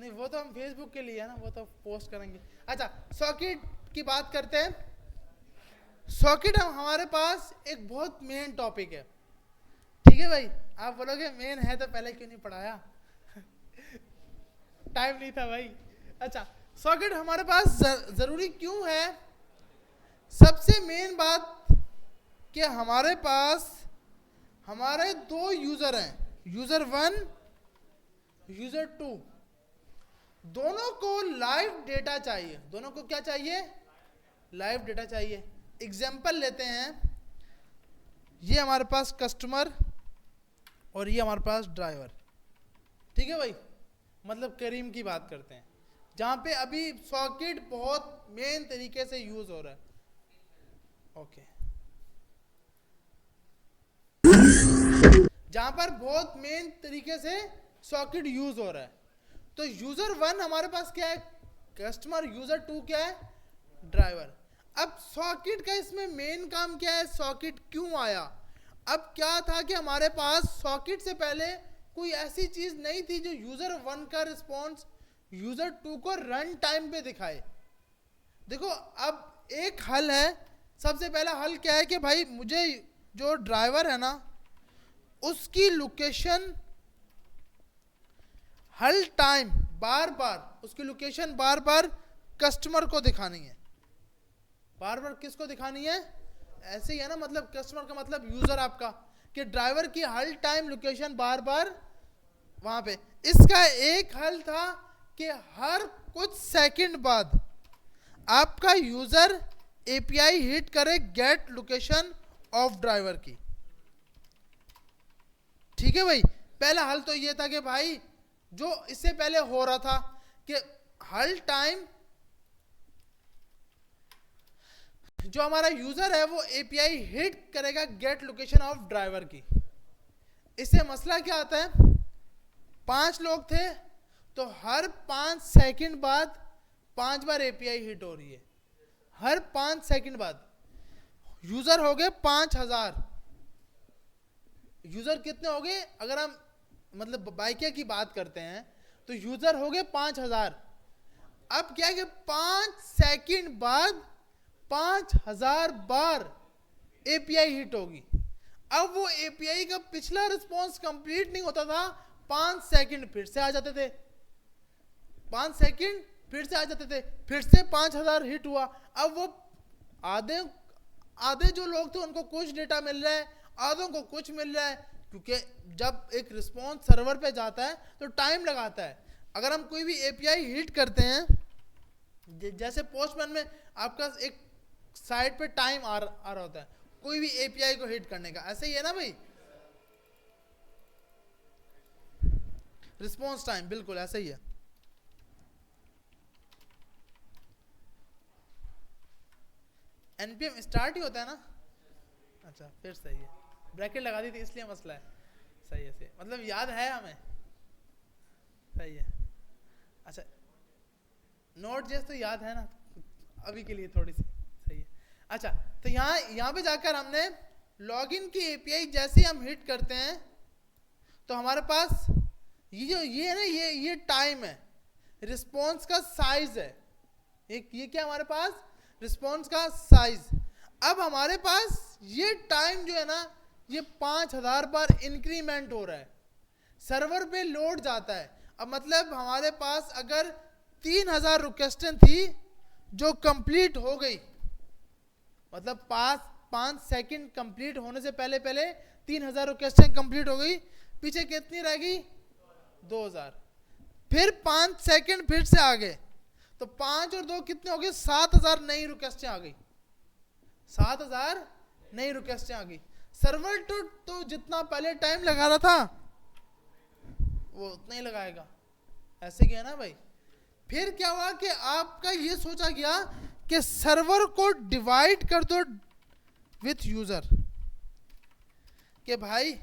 नहीं वो तो हम फेसबुक के लिए है ना, वो तो पोस्ट करेंगे। अच्छा सॉकेट की बात करते हैं। सॉकेट हम हमारे पास एक बहुत मेन टॉपिक है, ठीक है भाई। आप बोलोगे मेन है तो पहले क्यों नहीं पढ़ाया टाइम नहीं था भाई। अच्छा सॉकेट हमारे पास जरूरी क्यों है? सबसे मेन बात कि हमारे पास हमारे दो यूजर हैं, यूजर 1 यूजर 2, दोनों को लाइव डेटा चाहिए। दोनों को क्या चाहिए? लाइव डेटा चाहिए। एग्जांपल लेते हैं, ये हमारे पास कस्टमर और ये हमारे पास ड्राइवर, ठीक है भाई। मतलब करीम की बात करते हैं, जहां पे अभी सॉकेट बहुत मेन तरीके से यूज हो रहा है। ओके जहां पर बहुत मेन तरीके से सॉकेट यूज हो रहा है। तो यूजर 1 हमारे पास क्या है? कस्टमर। यूजर 2 क्या है? ड्राइवर। अब सॉकेट का इसमें मेन काम क्या है? सॉकेट क्यों आया? अब क्या था कि हमारे पास सॉकेट से पहले कोई ऐसी चीज नहीं थी जो यूजर 1 का रिस्पॉन्स यूजर 2 को रन टाइम पे दिखाए। देखो अब एक हल है। सबसे पहला हल क्या है कि भाई मुझे जो ड्राइवर है ना उसकी लोकेशन हर टाइम बार बार उसकी लोकेशन बार बार कस्टमर को दिखानी है। बार बार किसको दिखानी है? ऐसे ही है ना, मतलब कस्टमर का मतलब यूजर आपका, कि ड्राइवर की हर टाइम लोकेशन बार बार वहां पे। इसका एक हल था कि हर कुछ सेकंड बाद आपका यूजर एपीआई हिट करे गेट लोकेशन ऑफ ड्राइवर की, ठीक है भाई। पहला हल तो ये था कि भाई जो इससे पहले हो रहा था कि हर टाइम जो हमारा यूजर है वो एपीआई हिट करेगा गेट लोकेशन ऑफ ड्राइवर की। इससे मसला क्या आता है? 5 लोग थे तो हर 5 सेकंड बाद 5 बार एपीआई हिट हो रही है। हर 5 सेकंड बाद यूजर हो गए 5000। यूजर कितने हो गए? अगर हम मतलब बाइक की बात करते हैं तो यूजर हो गए 5000। अब क्या है कि 5 सेकंड बाद 5000 बार एपीआई हिट होगी। अब वो एपीआई का पिछला रिस्पॉन्स कंप्लीट नहीं होता था, 5 सेकंड फिर से आ जाते थे, 5 सेकंड फिर से आ जाते थे, फिर से 5000 हिट हुआ। अब वो आधे जो लोग थे उनको कुछ डेटा मिल रहा है, आधों को कुछ मिल रहा है, क्योंकि जब एक रिस्पॉन्स सर्वर पे जाता है तो टाइम लगाता है। अगर हम कोई भी एपीआई हिट करते हैं, जैसे पोस्टमैन में आपका एक साइड पे टाइम आ रहा होता है कोई भी एपीआई को हिट करने का, ऐसे ही है ना भाई, रिस्पॉन्स टाइम बिल्कुल ऐसे ही है। एनपीएम स्टार्ट ही होता है ना। अच्छा फिर सही है, ब्रैकेट लगा दी थी इसलिए मसला है। सही है, सही मतलब याद है हमें, सही है। अच्छा नोट जेस तो याद है ना अभी के लिए थोड़ी सी, सही है। अच्छा तो यहाँ पे जाकर हमने लॉगिन की एपीआई जैसे ही हम हिट करते हैं तो हमारे पास ये है ना, ये टाइम है, रिस्पॉन्स का साइज है। ये क्या हमारे पास? रिस्पॉन्स का साइज। अब हमारे पास ये टाइम जो है ना ये 5000 बार इंक्रीमेंट हो रहा है, सर्वर पे लोड जाता है। अब मतलब हमारे पास अगर 3000 रिक्वेस्टें थी जो कंप्लीट हो गई, मतलब 5 सेकंड कंप्लीट होने से पहले 3000 रिक्वेस्टें कंप्लीट हो गई, पीछे कितनी रह गई? 2000। फिर 5 सेकंड फिर से आ गए तो 5 और 2 कितने हो गए? 7000 नई रिक्वेस्टें आ गई, 7000 नई रिक्वेस्टें आ गई। सर्वर तो जितना पहले टाइम लगा रहा था वो उतना ही लगाएगा, ऐसे क्या है ना भाई। फिर क्या हुआ कि आपका ये सोचा गया कि सर्वर को डिवाइड कर दो विथ यूजर, कि भाई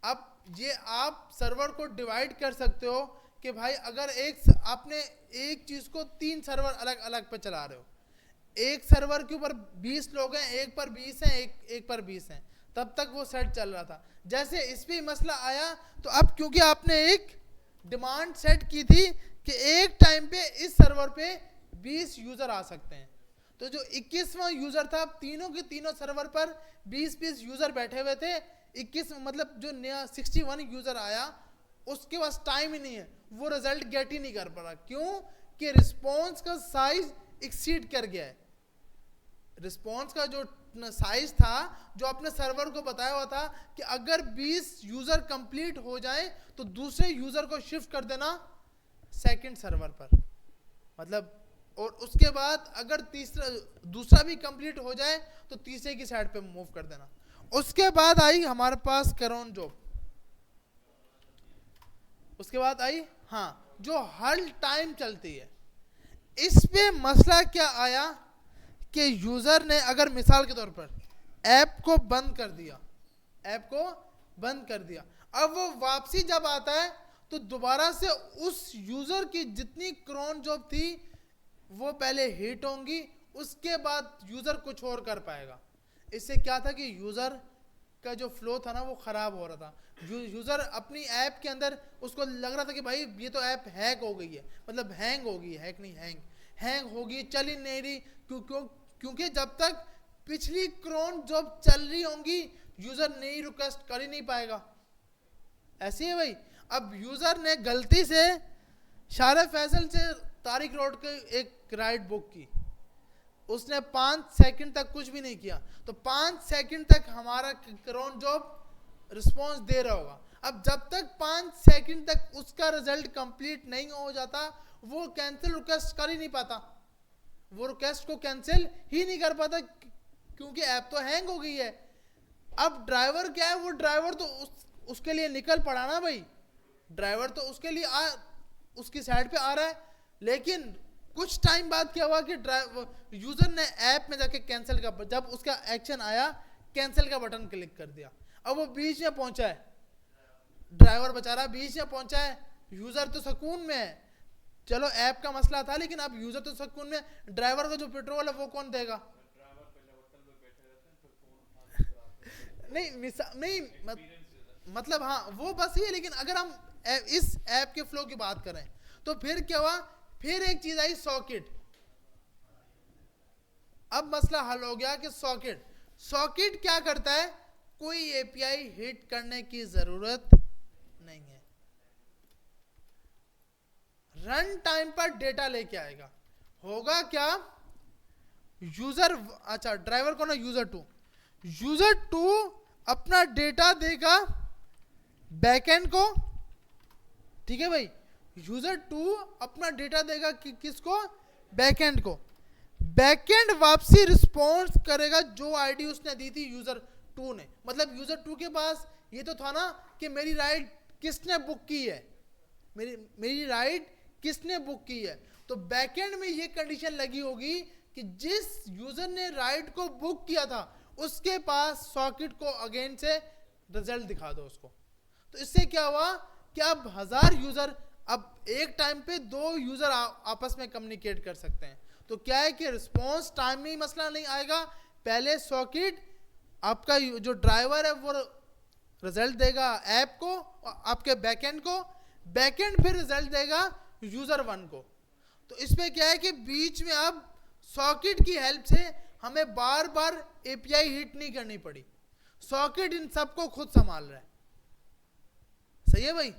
अब ये आप सर्वर को डिवाइड कर सकते हो कि भाई अगर आपने एक चीज को 3 सर्वर अलग अलग पे चला रहे हो, एक सर्वर के ऊपर 20 लोग हैं, एक पर 20 हैं, एक पर 20 हैं, तब तक वो सेट चल रहा था। जैसे इस पे मसला आया तो अब क्योंकि आपने एक डिमांड सेट की थी कि एक टाइम पे इस सर्वर पे 20 यूजर आ सकते हैं। तो जो 21वां यूजर था, तीनों के तीनों सर्वर पर 20-20 यूजर बैठे हुए थे। 21 मतलब जो नया 61 यूजर आया उसके पास टाइम ही नहीं है, वो रिजल्ट गेट ही नहीं कर पा रहा। क्यों? कि रिस्पॉन्स का साइज एक्सीड कर गया है। रिस्पॉन्स का जो साइज था, जो अपने सर्वर को बताया हुआ था कि अगर 20 यूजर कंप्लीट हो जाए तो दूसरे यूजर को शिफ्ट कर देना सेकंड सर्वर पर, मतलब, और उसके बाद अगर दूसरा भी कंप्लीट हो जाए तो तीसरे की साइड पे मूव कर देना। उसके बाद आई हमारे पास करोन जॉब। उसके बाद आई जो हर टाइम चलती है। इस पे मसला क्या आया कि यूजर ने अगर मिसाल के तौर पर ऐप को बंद कर दिया, अब वो वापसी जब आता है तो दोबारा से उस यूजर की जितनी क्रोन जॉब थी वो पहले हिट होंगी, उसके बाद यूजर कुछ और कर पाएगा। इससे क्या था कि यूजर का जो फ्लो था ना वो खराब हो रहा था। यूजर अपनी ऐप के अंदर उसको लग रहा था कि भाई ये तो ऐप हैक हो गई है, मतलब हैंग हो गई है, हैक नहीं हैंग हो गई, चल ही नहीं रही। क्योंकि जब तक पिछली क्रोन जॉब चल रही होंगी यूजर नई रिक्वेस्ट कर ही नहीं पाएगा। ऐसे है भाई। अब यूजर ने गलती से शारे फैसल से तारिक रोड के एक राइड बुक की, उसने 5 सेकंड तक कुछ भी नहीं किया, तो 5 सेकंड तक हमारा क्रोन जॉब रिस्पॉन्स दे रहा होगा। अब जब तक 5 सेकंड तक उसका रिजल्ट कंप्लीट नहीं हो जाता वो कैंसिल रिक्वेस्ट कर ही नहीं पाता, वो रिक्वेस्ट को कैंसिल ही नहीं कर पाता क्योंकि ऐप तो हैंग हो गई है। अब ड्राइवर क्या है, वो ड्राइवर तो उसके लिए निकल पड़ा ना भाई, ड्राइवर तो उसके लिए उसकी साइड पे आ रहा है। लेकिन कुछ टाइम बाद क्या हुआ कि यूजर ने ऐप में जाके कैंसिल का, जब उसका एक्शन आया कैंसिल का बटन क्लिक कर दिया। अब वो बीच में पहुंचा है, ड्राइवर बेचारा बीच में पहुंचा है, यूजर तो सुकून में है। चलो ऐप का मसला था लेकिन अब यूजर तो सुकून में, ड्राइवर का जो पेट्रोल है वो कौन देगा? नहीं मतलब वो बस ही है। लेकिन अगर हम इस ऐप के फ्लो की बात करें तो फिर क्या हुआ, फिर एक चीज आई सॉकेट। अब मसला हल हो गया कि सॉकेट क्या करता है, कोई एपीआई हिट करने की जरूरत नहीं है, रन टाइम पर डेटा लेके आएगा। होगा क्या, यूजर, अच्छा ड्राइवर को ना, यूजर टू अपना डेटा देगा बैकएंड को, ठीक है भाई। यूजर टू अपना डेटा देगा किसको? बैकएंड को। बैकएंड वापसी रिस्पॉन्स करेगा जो आईडी उसने दी थी यूजर टू ने। मतलब यूजर टू के पास ये तो था ना कि मेरी राइड किसने बुक की है, मेरी राइड किसने बुक की है। तो बैकएंड में ये कंडीशन लगी होगी कि जिस यूजर ने राइड को बुक किया था उसके पास सॉकेट को अगेन से रिजल्ट दिखा दो उसको। तो इससे क्या हुआ कि अब 1000 यूजर, अब एक टाइम पे 2 यूजर आपस में कम्युनिकेट कर सकते हैं। तो क्या है कि रिस्पॉन्स टाइम में ही मसला नहीं आएगा, पहले सॉकेट आपका जो ड्राइवर है वो रिजल्ट देगा ऐप को, आपके बैकएंड को, बैकएंड फिर रिजल्ट देगा यूजर 1 को। तो इसमें क्या है कि बीच में अब सॉकेट की हेल्प से हमें बार बार एपीआई हिट नहीं करनी पड़ी, सॉकेट इन सबको खुद संभाल रहा है। सही है भाई।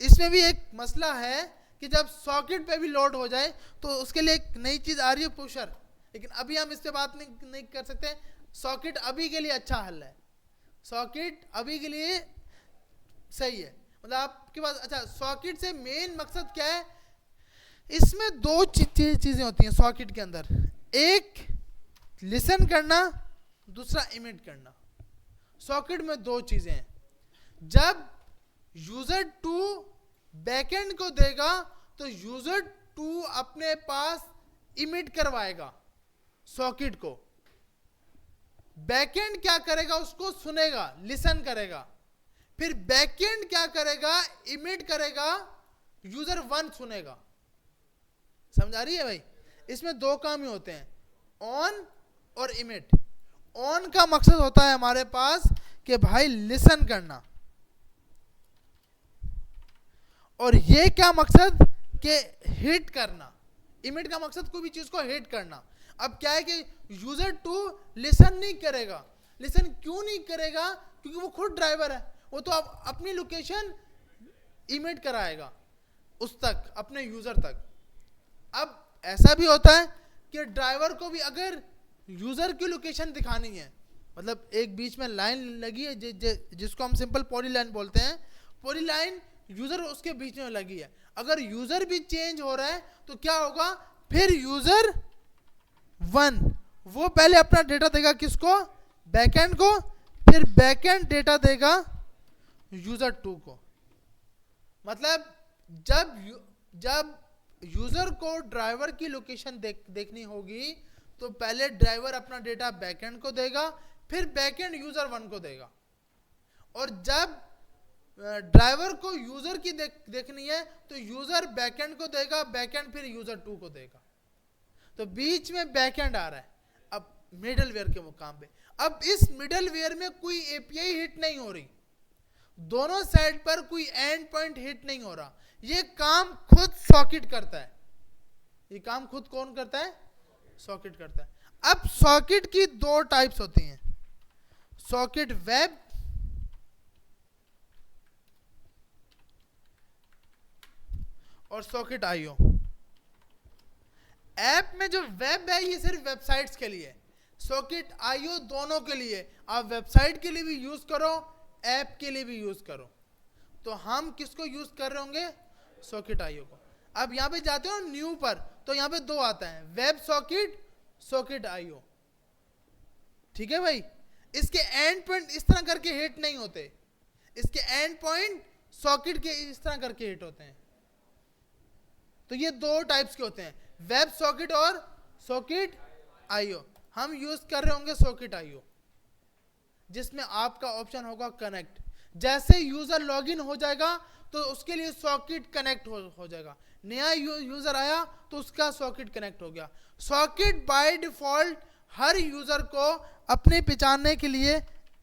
इसमें भी एक मसला है कि जब सॉकेट पे भी लोड हो जाए तो उसके लिए एक नई चीज आ रही है, पुशर। लेकिन अभी हम इस पे बात नहीं कर सकते। सॉकेट अभी के लिए अच्छा हल है, सॉकेट अभी के लिए सही है। मतलब आपके पास, अच्छा सॉकेट से मेन मकसद क्या है, इसमें 2 चीजें होती हैं सॉकेट के अंदर, एक लिसन करना, दूसरा इमिट करना। सॉकेट में 2 चीजें हैं। जब यूजर 2 बैकएंड को देगा तो यूजर 2 अपने पास इमिट करवाएगा सॉकेट को, बैकएंड क्या करेगा, उसको सुनेगा, लिसन करेगा, फिर बैकएंड क्या करेगा, इमिट करेगा, यूजर 1 सुनेगा। समझ आ रही है भाई। इसमें 2 काम ही होते हैं, ऑन और इमिट। ऑन का मकसद होता है हमारे पास कि भाई लिसन करना, और ये क्या मकसद कि हिट करना, इमिट का मकसद कोई भी चीज को हिट करना। अब क्या है कि यूजर 2 लिसन नहीं करेगा। लिसन क्यों नहीं करेगा? क्योंकि वो खुद ड्राइवर है, वो तो अब अपनी लोकेशन इमिट कराएगा उस तक, अपने यूजर तक। अब ऐसा भी होता है कि ड्राइवर को भी अगर यूजर की लोकेशन दिखानी है, मतलब एक बीच में लाइन लगी है जिसको हम सिंपल पॉली लाइन बोलते हैं, पॉली लाइन यूजर उसके बीच में लगी है, अगर यूजर भी चेंज हो रहा है तो क्या होगा, फिर यूजर 1 वो पहले अपना डेटा देगा किसको, बैकएंड को, फिर बैकएंड डेटा देगा यूजर 2 को। मतलब जब यूजर को ड्राइवर की लोकेशन देखनी होगी तो पहले ड्राइवर अपना डेटा बैकएंड को देगा, फिर बैकएंड यूजर 1 को देगा। और जब ड्राइवर को यूजर की देखनी है तो यूजर बैकएंड को देगा, बैकएंड फिर यूजर 2 को देगा। तो बीच में बैकएंड आ रहा है अब मिडलवेयर के मुकाम पे। अब इस मिडलवेयर में कोई एपीआई हिट नहीं हो रही, दोनों साइड पर कोई एंड पॉइंट हिट नहीं हो रहा, ये काम खुद सॉकेट करता है। ये काम खुद कौन करता है? सॉकेट करता है। अब सॉकेट की 2 टाइप्स होती हैं, सॉकेट वेब और सॉकेट आईओ। ऐप में जो वेब है ये सिर्फ वेबसाइट्स के लिए, सॉकेट आईओ दोनों के लिए। आप वेबसाइट के लिए भी यूज करो, ऐप के लिए भी यूज करो। तो हम किसको यूज कर रहे होंगे? सॉकेट आईओ को। अब यहां पे जाते हो न्यू पर, तो यहां पे 2 आता है, वेब सॉकेट, सॉकेट आईओ। ठीक है भाई, इसके एंड पॉइंट इस तरह करके हिट नहीं होते, इसके एंड पॉइंट सॉकेट के इस तरह करके हिट होते हैं। तो ये 2 टाइप्स के होते हैं, वेब सॉकेट और सॉकेट आईओ। हम यूज कर रहे होंगे सॉकेट आईओ, जिसमें आपका ऑप्शन होगा कनेक्ट। जैसे यूजर लॉगिन हो जाएगा तो उसके लिए सॉकेट कनेक्ट हो जाएगा, नया यूजर आया तो उसका सॉकेट कनेक्ट हो गया। Socket by default her user को अपने पहचानने के लिए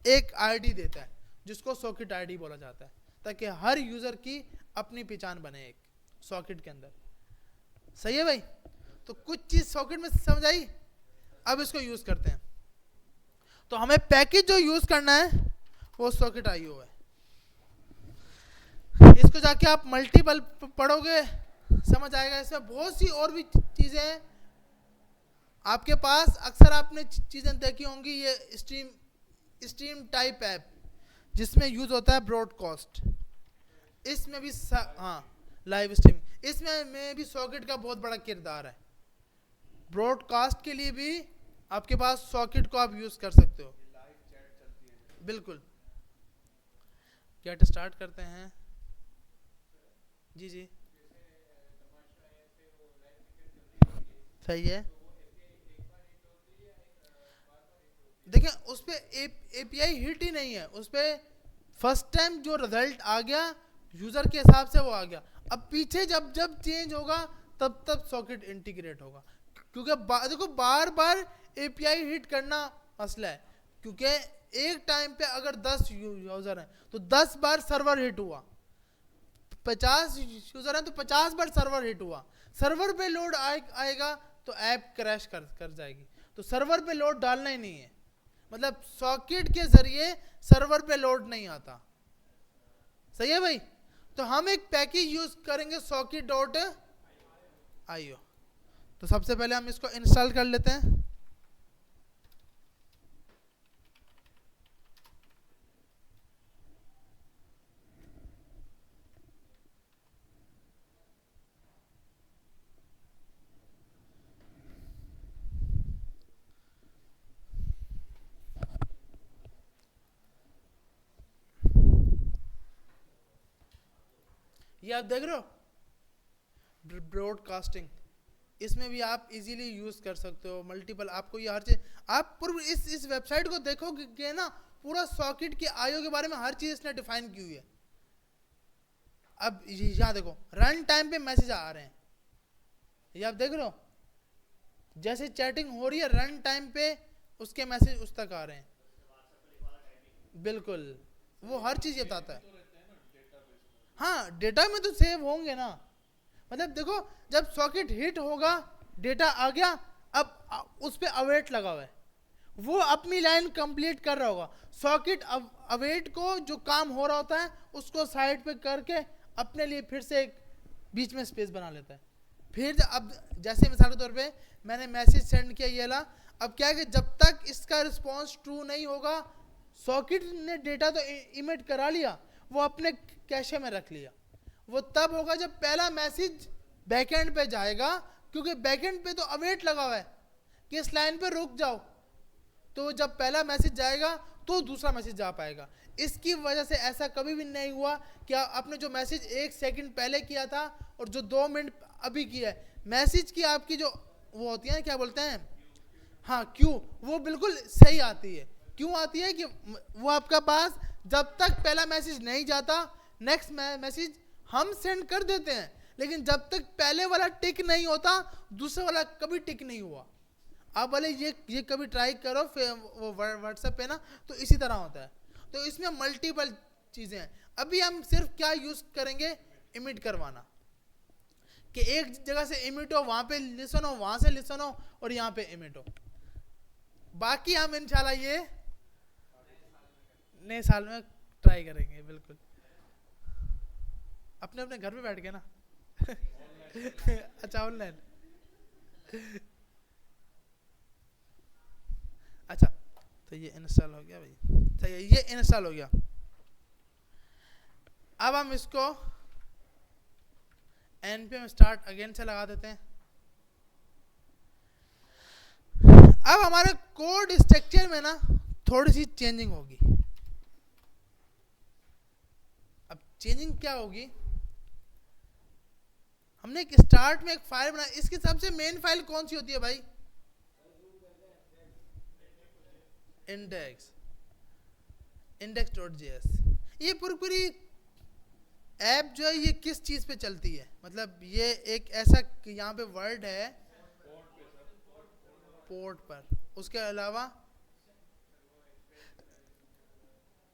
एक आईडी देता है, जिसको सॉकेट आईडी बोला जाता है, ताकि हर यूजर की अपनी पहचान बने एक सॉकेट के अंदर। सही है भाई? तो कुछ चीज सॉकेट में समझ आई। अब इसको यूज करते हैं। तो हमें पैकेज जो यूज करना है वो सॉकेट आईओ है। इसको जाके आप मल्टीपल पढ़ोगे समझ आएगा। इसमें बहुत सी और भी चीजें हैं आपके पास। अक्सर आपने चीजें देखी होंगी, ये स्ट्रीम टाइप ऐप जिसमें यूज होता है ब्रॉडकास्ट, इसमें भी हाँ लाइव स्ट्रीम, इसमें भी सॉकेट का बहुत बड़ा किरदार है। ब्रॉडकास्ट के लिए भी आपके पास सॉकेट को आप यूज कर सकते हो। बिल्कुल, चैट स्टार्ट करते हैं। जी जी सही है। देखिए उस पे एपीआई हिट ही नहीं है, उस पे फर्स्ट टाइम जो रिजल्ट आ गया यूजर के हिसाब से वो आ गया। अब पीछे जब जब चेंज होगा तब सॉकेट इंटीग्रेट होगा, क्योंकि देखो बार बार एपीआई हिट करना मसला है, क्योंकि एक टाइम पे अगर 10 यूजर हैं तो 10 बार सर्वर हिट हुआ, 50 यूजर हैं तो 50 बार सर्वर हिट हुआ। सर्वर पे लोड आएगा तो ऐप क्रैश कर जाएगी। तो सर्वर पे लोड डालना ही नहीं है, मतलब सॉकेट के जरिए सर्वर पे लोड नहीं आता। सही है भाई? तो हम एक पैकेज यूज करेंगे socket.io। तो सबसे पहले हम इसको इंस्टॉल कर लेते हैं। ये आप देख रहे हो ब्रॉडकास्टिंग, इसमें भी आप इजीली यूज कर सकते हो मल्टीपल। आपको ये हर चीज आप पूरी इस वेबसाइट को देखोगे ना, पूरा सॉकेट के आईओ के बारे में हर चीज इसने डिफाइन की हुई है। अब यहाँ देखो रन टाइम पे मैसेज आ रहे हैं, ये आप देख रहे हो, जैसे चैटिंग हो रही है रन टाइम पे उसके मैसेज उस तक आ रहे हैं। बिल्कुल, वो हर चीज ये बताता है। हाँ डेटा में तो सेव होंगे ना, मतलब देखो जब सॉकेट हिट होगा डेटा आ गया, अब उस पर अवेट लगा हुआ है, वो अपनी लाइन कंप्लीट कर रहा होगा, सॉकेट अवेट को जो काम हो रहा होता है उसको साइड पे करके अपने लिए फिर से एक बीच में स्पेस बना लेता है। फिर अब जैसे मिसाल के तौर पे मैंने मैसेज सेंड किया ये ला, अब क्या है कि जब तक इसका रिस्पॉन्स ट्रू नहीं होगा, सॉकेट ने डेटा तो इमिट करा लिया, वो अपने कैशे में रख लिया, वो तब होगा जब पहला मैसेज बैकएंड पे जाएगा, क्योंकि बैकएंड पे तो अवेट लगा हुआ है कि इस लाइन पे रुक जाओ, तो जब पहला मैसेज जाएगा तो दूसरा मैसेज जा पाएगा। इसकी वजह से ऐसा कभी भी नहीं हुआ कि आपने जो मैसेज 1 सेकंड पहले किया था और जो 2 मिनट अभी किया है, मैसेज की आपकी जो वो होती है क्या बोलते हैं, हाँ क्यू, वो बिल्कुल सही आती है। क्यों आती है कि वो आपका पास जब तक पहला मैसेज नहीं जाता नेक्स्ट मैसेज हम सेंड कर देते हैं, लेकिन जब तक पहले वाला टिक नहीं होता दूसरा वाला कभी टिक नहीं हुआ। आप भले ये कभी ट्राई करो फिर वो व्हाट्सएप पे ना, तो इसी तरह होता है। तो इसमें मल्टीपल चीज़ें हैं। अभी हम सिर्फ क्या यूज़ करेंगे, इमिट करवाना, कि एक जगह से इमिट हो, वहाँ पे लिसन हो, वहाँ से लिसन हो, और यहाँ पे इमिट हो। बाकी हम इंशाल्लाह ये नए साल में ट्राई करेंगे, बिल्कुल अपने अपने घर पे बैठ के ना। अच्छा ऑनलाइन। अच्छा तो ये इंस्टॉल हो गया भाई, सही है, ये इंस्टॉल हो गया। अब हम इसको npm स्टार्ट अगेन से लगा देते हैं। अब हमारे कोड स्ट्रक्चर में ना थोड़ी सी चेंजिंग होगी। अब चेंजिंग क्या होगी, हमने एक स्टार्ट में एक फाइल बनाई, इसकी सबसे मेन फाइल कौन सी होती है भाई, index.js। ये पूरी ऐप जो है ये किस चीज पे चलती है, मतलब ये एक ऐसा यहाँ पे वर्ड है पोर्ट पर, उसके अलावा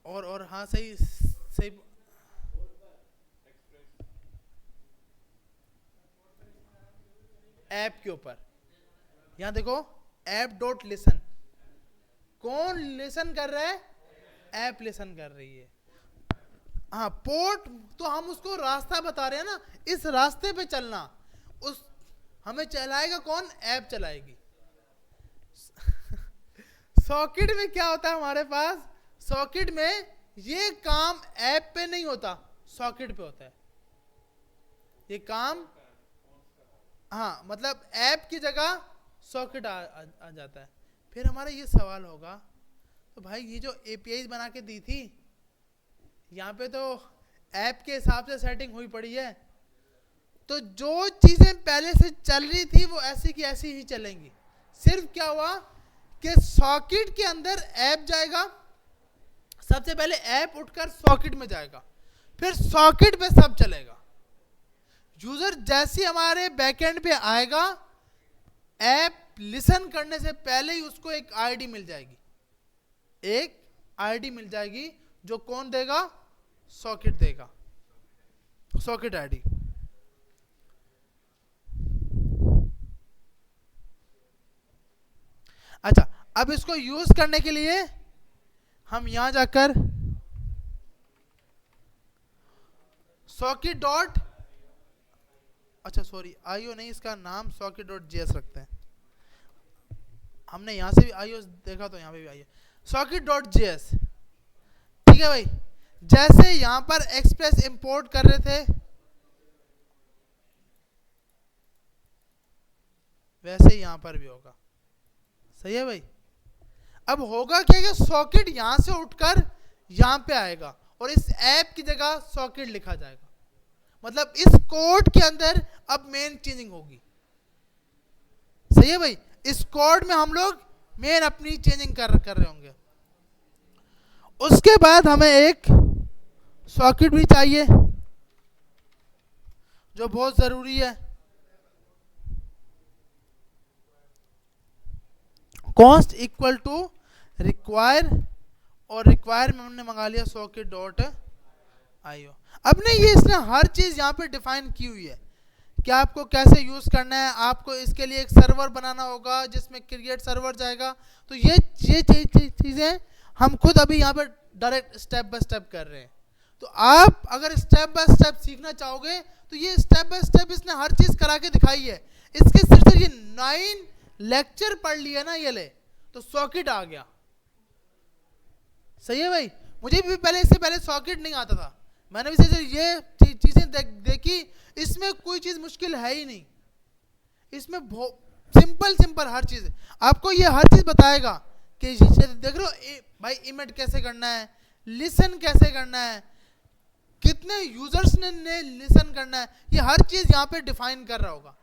और हाँ सही सही ऐप के ऊपर, यहाँ देखो app.listen, कौन लिसन कर रहा है, ऐप लिसन कर रही है। हाँ पोर्ट तो हम उसको रास्ता बता रहे हैं ना, इस रास्ते पे चलना, उस हमें चलाएगा कौन, ऐप चलाएगी। सॉकेट में क्या होता है हमारे पास, सॉकेट में ये काम ऐप पे नहीं होता, सॉकेट पे होता है ये काम। हाँ मतलब ऐप की जगह सॉकेट आ जाता है। फिर हमारा ये सवाल होगा, तो भाई ये जो एपीआई बना के दी थी, यहाँ पे तो ऐप के हिसाब से सेटिंग हुई पड़ी है, तो जो चीज़ें पहले से चल रही थी वो ऐसी की ऐसी ही चलेंगी। सिर्फ क्या हुआ कि सॉकेट के अंदर ऐप जाएगा, सबसे पहले ऐप उठकर सॉकेट में जाएगा, फिर सॉकेट पे सब चलेगा। यूजर जैसे हमारे बैकएंड पे आएगा, ऐप लिसन करने से पहले ही उसको एक आईडी मिल जाएगी, एक आईडी मिल जाएगी, जो कौन देगा, सॉकेट देगा, सॉकेट आईडी। अच्छा अब इसको यूज करने के लिए हम यहां जाकर सॉकेट डॉट, अच्छा सॉरी आईओ नहीं, इसका नाम सॉकेट डॉट जेएस रखते हैं। हमने यहां से भी आईओ देखा तो यहां पे भी आईओ, सॉकेट डॉट जेएस, ठीक है भाई। जैसे यहां पर एक्सप्रेस इंपोर्ट कर रहे थे, वैसे यहां पर भी होगा, सही है भाई। अब होगा क्या कि सॉकेट यहां से उठकर यहां पे आएगा और इस ऐप की जगह सॉकेट लिखा जाएगा, मतलब इस कोड के अंदर अब मेन चेंजिंग होगी, सही है भाई। इस कोड में हम लोग मेन अपनी चेंजिंग कर रहे होंगे। उसके बाद हमें एक सॉकेट भी चाहिए जो बहुत जरूरी है, कॉस्ट इक्वल टू रिक्वायर, और रिक्वायर में हमने मंगा लिया सॉकेट डॉट आईओ। अब नहीं, ये इसने हर चीज यहाँ पे डिफाइन की हुई है कि आपको कैसे यूज करना है। आपको इसके लिए एक सर्वर बनाना होगा जिसमें क्रिएट सर्वर जाएगा। तो ये चीजें हम खुद अभी यहाँ पे डायरेक्ट स्टेप बाय स्टेप कर रहे हैं। तो आप अगर स्टेप बाय स्टेप सीखना चाहोगे तो ये स्टेप बाय स्टेप इसने हर चीज करा के दिखाई है। इसके सिर्फ ये 9 लेक्चर पढ़ लिया ना ये ले, तो सॉकेट आ गया। सही है भाई, मुझे भी पहले, इससे पहले सॉकेट नहीं आता था। मैंने भी से ये चीजें देखी, इसमें कोई चीज मुश्किल है ही नहीं। इसमें सिंपल हर चीज आपको ये हर चीज बताएगा कि देख रहे हो भाई, इमेट कैसे करना है, लिसन कैसे करना है, कितने यूजर्स ने लिसन करना है, ये हर चीज यहाँ पे डिफाइन कर रहा होगा।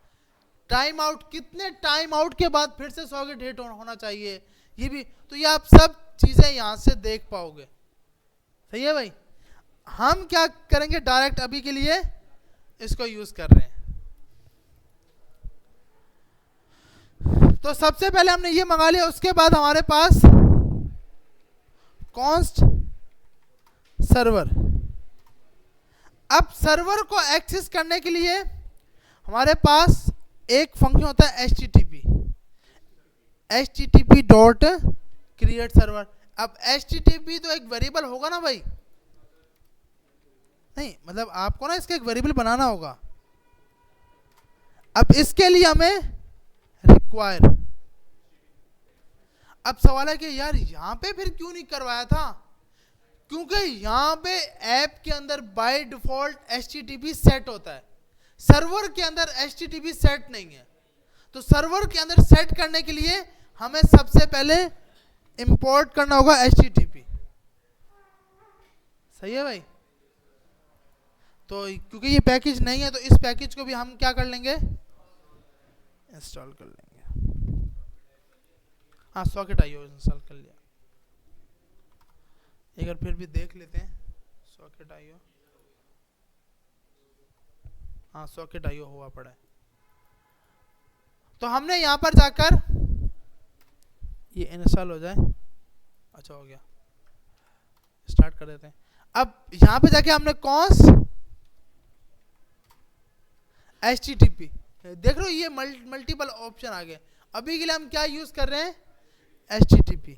टाइम आउट, कितने टाइम आउट के बाद फिर से सॉकेट हिट होना चाहिए, ये भी। तो ये आप सब चीजें यहाँ से देख पाओगे। सही है भाई, हम क्या करेंगे, डायरेक्ट अभी के लिए इसको यूज कर रहे हैं। तो सबसे पहले हमने ये मंगा लिया। उसके बाद हमारे पास कॉन्स्ट सर्वर। अब सर्वर को एक्सेस करने के लिए हमारे पास एक फंक्शन होता है http डॉट क्रिएट सर्वर। अब http तो एक वेरिएबल होगा ना भाई, नहीं मतलब आपको ना इसका एक वेरिएबल बनाना होगा। अब इसके लिए हमें रिक्वायर। अब सवाल है कि यार यहां पे फिर क्यों नहीं करवाया था, क्योंकि यहां पे ऐप के अंदर बाय डिफॉल्ट http सेट होता है, सर्वर के अंदर http सेट नहीं है। तो सर्वर के अंदर सेट करने के लिए हमें सबसे पहले इंपोर्ट करना होगा http। सही है भाई, तो क्योंकि ये पैकेज नहीं है तो इस पैकेज को भी हम क्या कर लेंगे, इंस्टॉल कर लेंगे। हाँ, सॉकेट आईओ इंस्टॉल कर लिया। एक बार फिर भी देख लेते हैं, सॉकेट आईओ, हाँ सॉकेट आईओ हुआ पड़ा है। तो हमने यहां पर जाकर ये इंस्टॉल हो जाए, अच्छा हो गया, स्टार्ट कर देते हैं। अब यहां पे जाके हमने कॉन्स्ट http, देख रहे हो ये मल्टीपल ऑप्शन आ गए। अभी के लिए हम क्या यूज कर रहे हैं, http।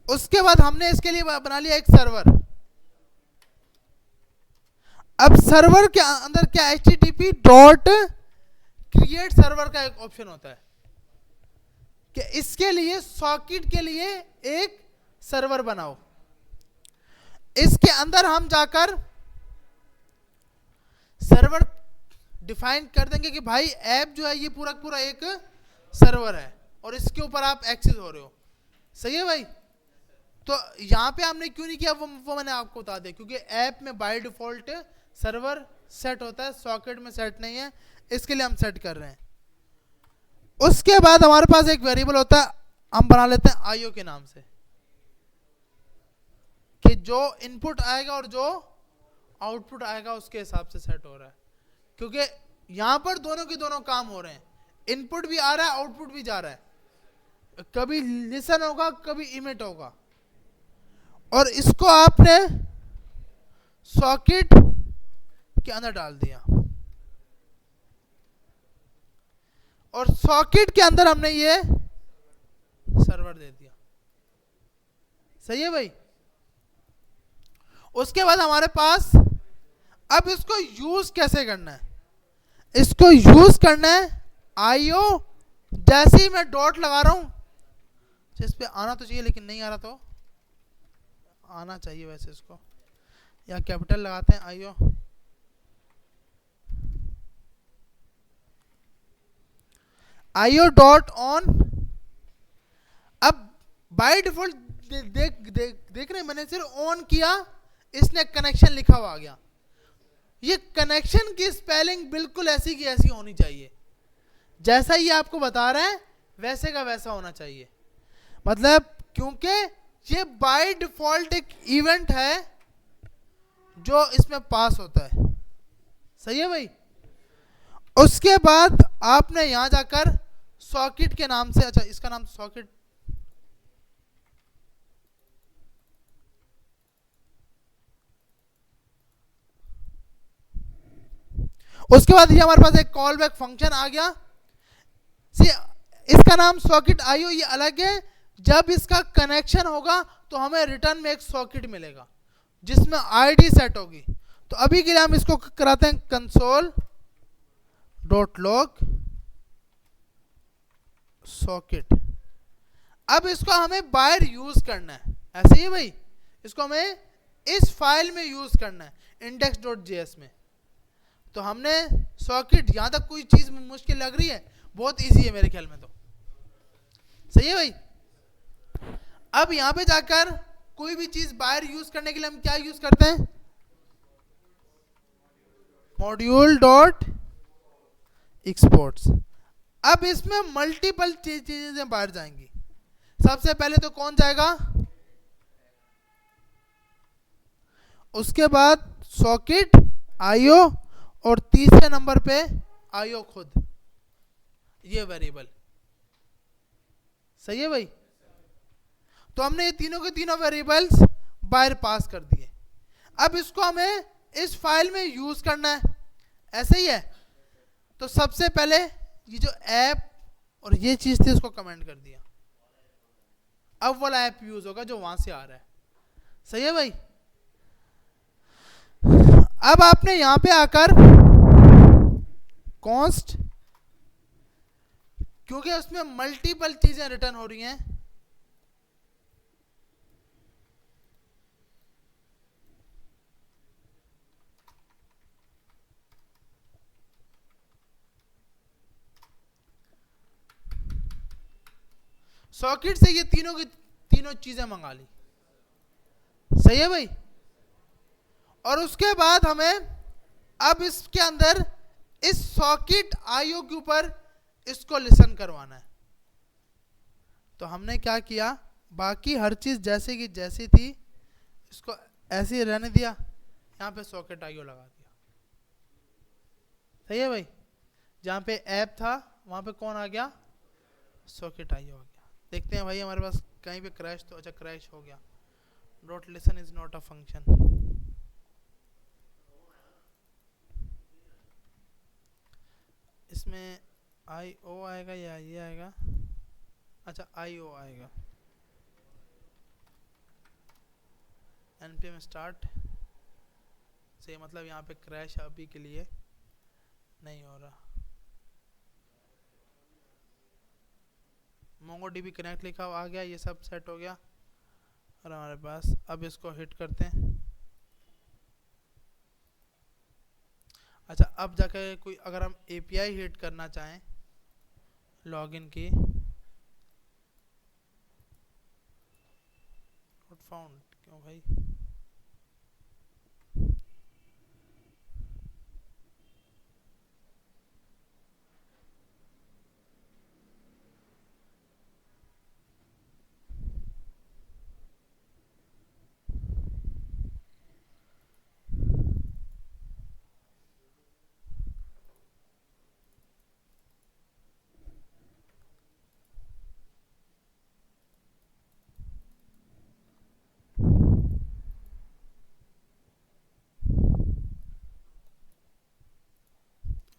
उसके बाद हमने इसके लिए बना लिया एक सर्वर। अब सर्वर के अंदर क्या http डॉट क्रिएट सर्वर का एक ऑप्शन होता है कि इसके लिए सॉकेट के लिए एक सर्वर बनाओ। इसके अंदर हम जाकर सर्वर डिफाइन कर देंगे कि भाई ऐप जो है ये पूरा पूरा एक सर्वर है और इसके ऊपर आप एक्सेस हो रहे हो। सही है भाई, तो यहां पे हमने क्यों नहीं किया वो मैंने आपको बता दिया, क्योंकि ऐप में बाय डिफॉल्ट सर्वर सेट होता है, सॉकेट में सेट नहीं है, इसके लिए हम सेट कर रहे हैं। उसके बाद हमारे पास एक वेरिएबल होता है, हम बना लेते हैं आईओ के नाम से, कि जो इनपुट आएगा और जो आउटपुट आएगा उसके हिसाब से सेट हो रहा है, क्योंकि यहां पर दोनों के दोनों काम हो रहे हैं, इनपुट भी आ रहा है आउटपुट भी जा रहा है, कभी लिसन होगा कभी इमिट होगा। और इसको आपने सॉकेट के अंदर डाल दिया और सॉकेट के अंदर हमने ये सर्वर दे दिया। सही है भाई, उसके बाद हमारे पास अब इसको यूज कैसे करना है, इसको यूज करना है आईओ। जैसे ही मैं डॉट लगा रहा हूं, इस पे आना तो चाहिए लेकिन नहीं आ रहा, तो आना चाहिए वैसे इसको, या कैपिटल लगाते हैं आईओ। IO dot on. अब बाय डिफॉल्ट देख रहे हैं, मैंने सिर्फ ऑन किया, इसने कनेक्शन लिखा हुआ आ गया। ये कनेक्शन की स्पेलिंग बिल्कुल ऐसी की ऐसी होनी चाहिए, जैसा ये आपको बता रहा है वैसे का वैसा होना चाहिए। मतलब क्योंकि ये बाय डिफॉल्ट एक इवेंट है जो इसमें पास होता है। सही है भाई, उसके बाद आपने यहां जाकर सॉकेट के नाम से, अच्छा इसका नाम सॉकेट उसके बाद ये हमारे पास एक कॉल बैक फंक्शन आ गया। इसका नाम सॉकेट आईओ, ये अलग है। जब इसका कनेक्शन होगा तो हमें रिटर्न में एक सॉकेट मिलेगा जिसमें आईडी सेट होगी। तो अभी के लिए हम इसको कराते हैं कंसोल डॉट लॉग सॉकेट। अब इसको हमें बाहर यूज करना है, ऐसे ही भाई, इसको हमें इस फाइल में यूज करना है index.js में। तो हमने सॉकेट, यहां तक कोई चीज मुश्किल लग रही है? बहुत इजी है मेरे ख्याल में, तो सही है भाई। अब यहां पे जाकर कोई भी चीज बाहर यूज करने के लिए हम क्या यूज करते हैं? Module dot exports. अब इसमें मल्टीपल चीजें बाहर जाएंगी। सबसे पहले तो कौन जाएगा? उसके बाद सॉकेट आईओ, और तीसरे नंबर पे आईओ खुद, ये वेरिएबल। सही है भाई। तो हमने ये तीनों के तीनों वेरिएबल्स बाहर पास कर दिए। अब इसको हमें इस फाइल में यूज करना है, ऐसे ही है। तो सबसे पहले ये जो ऐप और ये चीज थी उसको कमेंट कर दिया। अब वाला ऐप यूज होगा जो वहां से आ रहा है। सही है भाई। अब आपने यहां पे आकर कॉन्स्ट, क्योंकि उसमें मल्टीपल चीजें रिटर्न हो रही हैं, सॉकेट से ये तीनों की तीनों चीजें मंगा ली। सही है भाई। और उसके बाद हमें अब इसके अंदर इस सॉकेट आईओ के ऊपर इसको लिसन करवाना है। तो हमने क्या किया, बाकी हर चीज जैसे की जैसी थी इसको ऐसे ही रहने दिया, यहां पे सॉकेट आईओ लगा दिया। सही है भाई। जहां पे ऐप था वहां पे कौन आ गया? सॉकेट आईओ आ गया। देखते हैं भाई हमारे पास कहीं पे क्रैश, तो अच्छा क्रैश हो गया। Dot listen is not a function. इसमें आई ओ आएगा या ये आएगा? अच्छा आई ओ आएगा। npm स्टार्ट से, मतलब यहाँ पे क्रैश अभी के लिए नहीं हो रहा। MongoDB कनेक्ट लिखा आ गया, ये सब सेट हो गया। और हमारे पास अब इसको हिट करते हैं। अच्छा अब जाके कोई अगर हम API हिट करना चाहें लॉगिन की, नॉट फाउंड, क्यों भाई?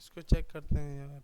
इसको चेक करते हैं यार।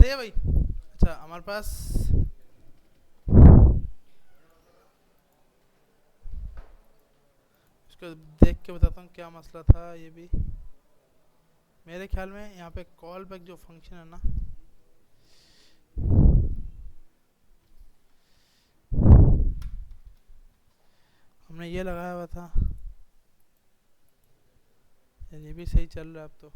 सही है भाई। अच्छा हमारे पास इसको देख के बताता हूँ क्या मसला था। ये भी मेरे ख्याल में यहाँ पे कॉल बैक जो फंक्शन है ना, हमने ये लगाया हुआ था, ये भी सही चल रहा है अब तो।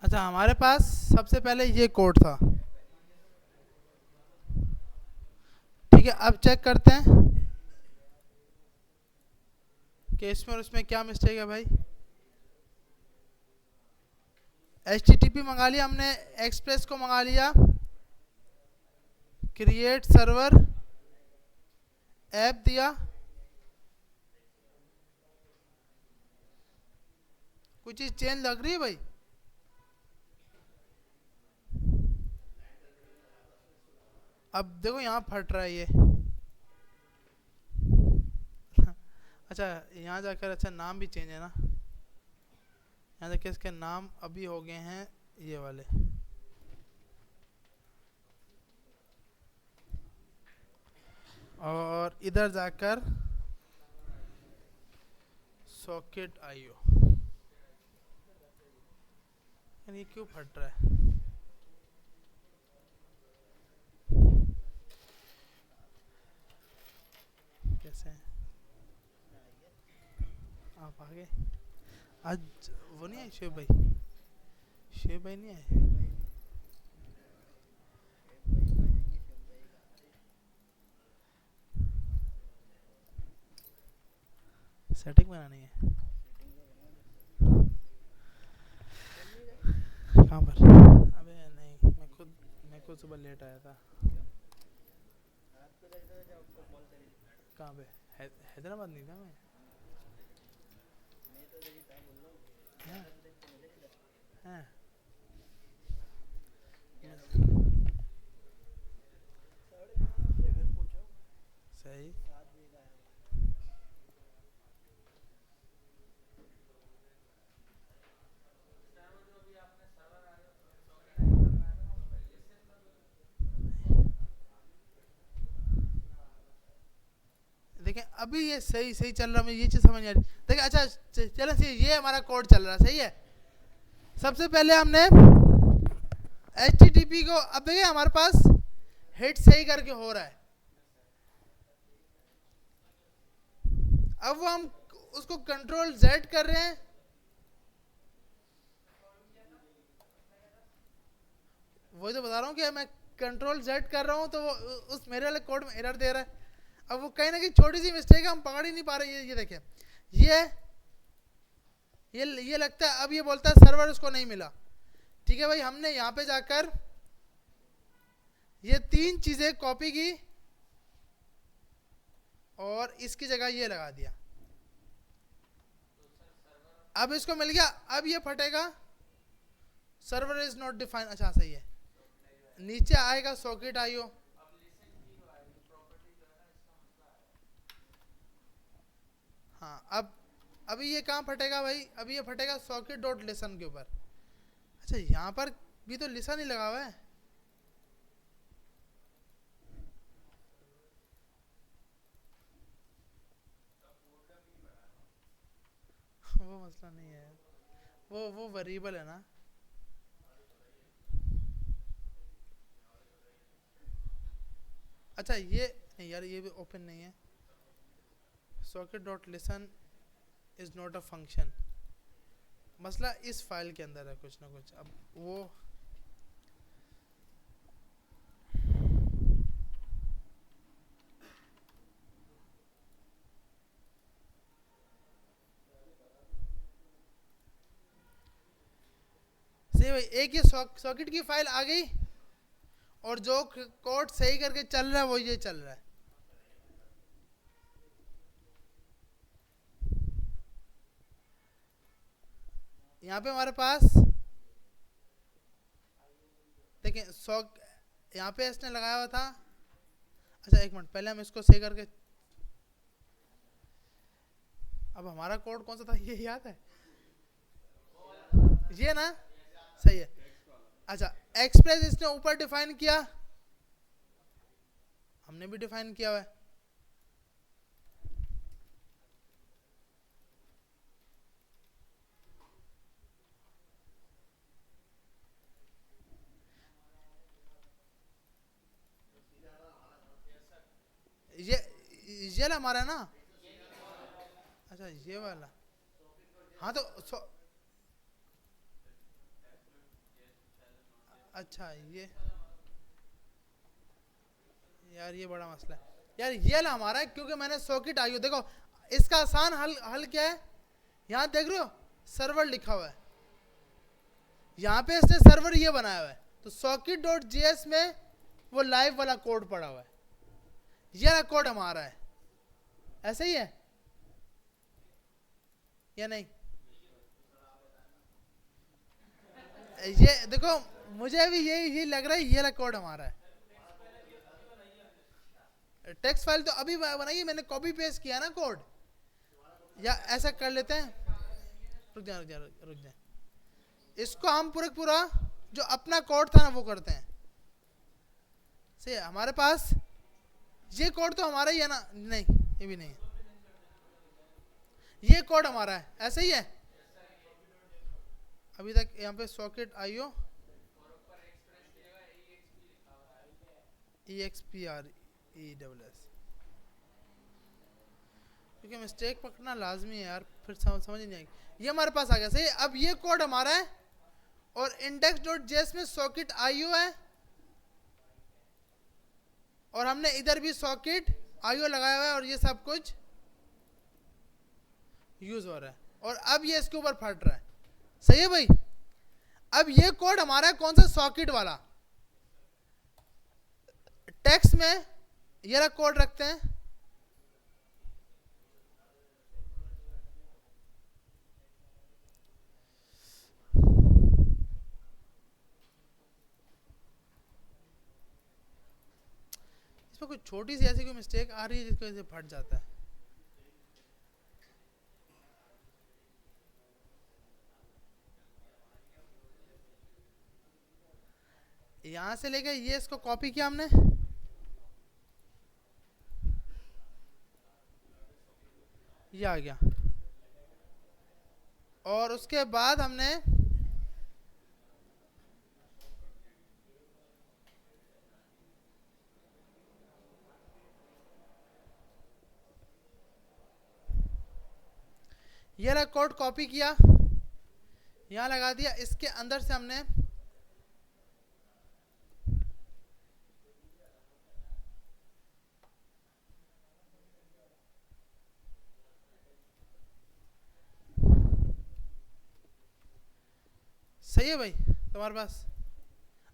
अच्छा हमारे पास सबसे पहले ये कोड था, ठीक है। अब चेक करते हैं कि इसमें और उसमें क्या मिस्टेक है भाई। HTTP मंगा लिया हमने, एक्सप्रेस को मंगा लिया, क्रिएट सर्वर ऐप दिया, कुछ चीज चेंज लग रही है भाई। अब देखो यहाँ फट रहा है ये। अच्छा यहाँ जाकर, अच्छा नाम भी चेंज है ना, यहाँ जाकर इसके नाम अभी हो गए हैं ये वाले। और इधर जाकर सॉकेट आईओ, ये क्यों फट रहा है? कैसे आप आगे? आज वो नहीं आए शेब भाई? शेब भाई नहीं आए? सेटिंग बनानी है कहाँ पर? अबे नहीं, मैं खुद सुबह लेट आया था। कहाँ पे? हैदराबाद नहीं था मैं। हाँ, हाँ। सही। देखें अभी ये सही सही चल रहा है, मुझे ये चीज़ समझ नहीं आ रही। देखिए अच्छा चलो सही, ये हमारा कोड चल रहा है, सही है। सबसे पहले हमने HTTP को, अब देखिए हमारे पास हिट सही करके हो रहा है। अब वो हम उसको कंट्रोल Z कर रहे हैं, वही तो बता रहा हूँ कि मैं कंट्रोल Z कर रहा हूँ तो वो उस मेरे वाले कोड में एरर दे रहा है। अब वो कहीं ना कहीं छोटी सी मिस्टेक है, हम पकड़ ही नहीं पा रहे। ये देखिए ये लगता है, अब ये बोलता है सर्वर उसको नहीं मिला। ठीक है भाई, हमने यहाँ पे जाकर ये तीन चीजें कॉपी की और इसकी जगह ये लगा दिया। अब इसको मिल गया, अब ये फटेगा सर्वर इज नॉट डिफाइंड। अच्छा सही है, नीचे आएगा सॉकेट आईओ। हाँ अब अभी ये कहाँ फटेगा भाई? अभी ये फटेगा सॉकेट डॉट लिसन के ऊपर। अच्छा यहाँ पर भी तो लिसन ही लगा हुआ है। वो मसला नहीं है, वो वेरिएबल है ना। अच्छा ये नहीं यार, ये भी ओपन नहीं है। Socket dot listen is not a function. मसला इस फाइल के अंदर है कुछ ना कुछ। अब वो सही भाई, एक ये सॉकेट की फाइल आ गई और जो कोड सही करके चल रहा है वो ये चल रहा है। यहाँ पे हमारे पास देखिए 100 यहाँ पे इसने लगाया हुआ था। अच्छा एक मिनट, पहले हम इसको सही करके, अब हमारा कोड कौन सा था ये याद है? ये ना, सही है। अच्छा एक्सप्रेस इसने ऊपर डिफाइन किया, हमने भी डिफाइन किया हुआ है। ये हमारा है ना। अच्छा ये वाला, हाँ तो अच्छा ये यार ये बड़ा मसला है यार, ये ला हमारा है क्योंकि मैंने सॉकेट आईओ, देखो इसका आसान हल क्या है, यहाँ देख रहे हो सर्वर लिखा हुआ है, यहाँ पे इसने सर्वर ये बनाया हुआ है, तो socket.js में वो लाइव वाला कोड पड़ा हुआ है, ये वाला कोड हमारा है। ऐसे ही है या नहीं? ये देखो मुझे भी यही लग रहा है, ये वाला कोड हमारा है। टेक्स्ट फाइल तो अभी बनाई, मैंने कॉपी पेस्ट किया ना कोड, या ऐसा कर लेते हैं, रुक जा, इसको हम पूरा जो अपना कोड था ना वो करते हैं। सही है, हमारे पास ये कोड तो हमारा ही है ना, नहीं ये भी नहीं है, ये कोड हमारा है, ऐसे ही है। अभी तक यहाँ पे सॉकेट आईओ EXPRESS, क्योंकि मिस्टेक पकड़ना लाजमी है यार, फिर समझ नहीं आएगी। ये हमारे पास आ गया, सही। अब ये कोड हमारा है और index.js में सॉकेट आईओ है, और हमने इधर भी सॉकेट आईओ लगाया हुआ है, और ये सब कुछ यूज हो रहा है, और अब ये इसके ऊपर फट रहा है। सही है भाई। अब ये कोड हमारा है कौन सा, सॉकेट वाला। टेक्स्ट में ये रहा कोड रखते हैं, इसमें कोई छोटी सी ऐसी कोई मिस्टेक आ रही है जिसकी वजह से फट जाता है। यहां से लेके ये इसको कॉपी किया हमने, ये आ गया, और उसके बाद हमने ये वाला कोड कॉपी किया, यहां लगा दिया, इसके अंदर से हमने सही है भाई तुम्हारे पास।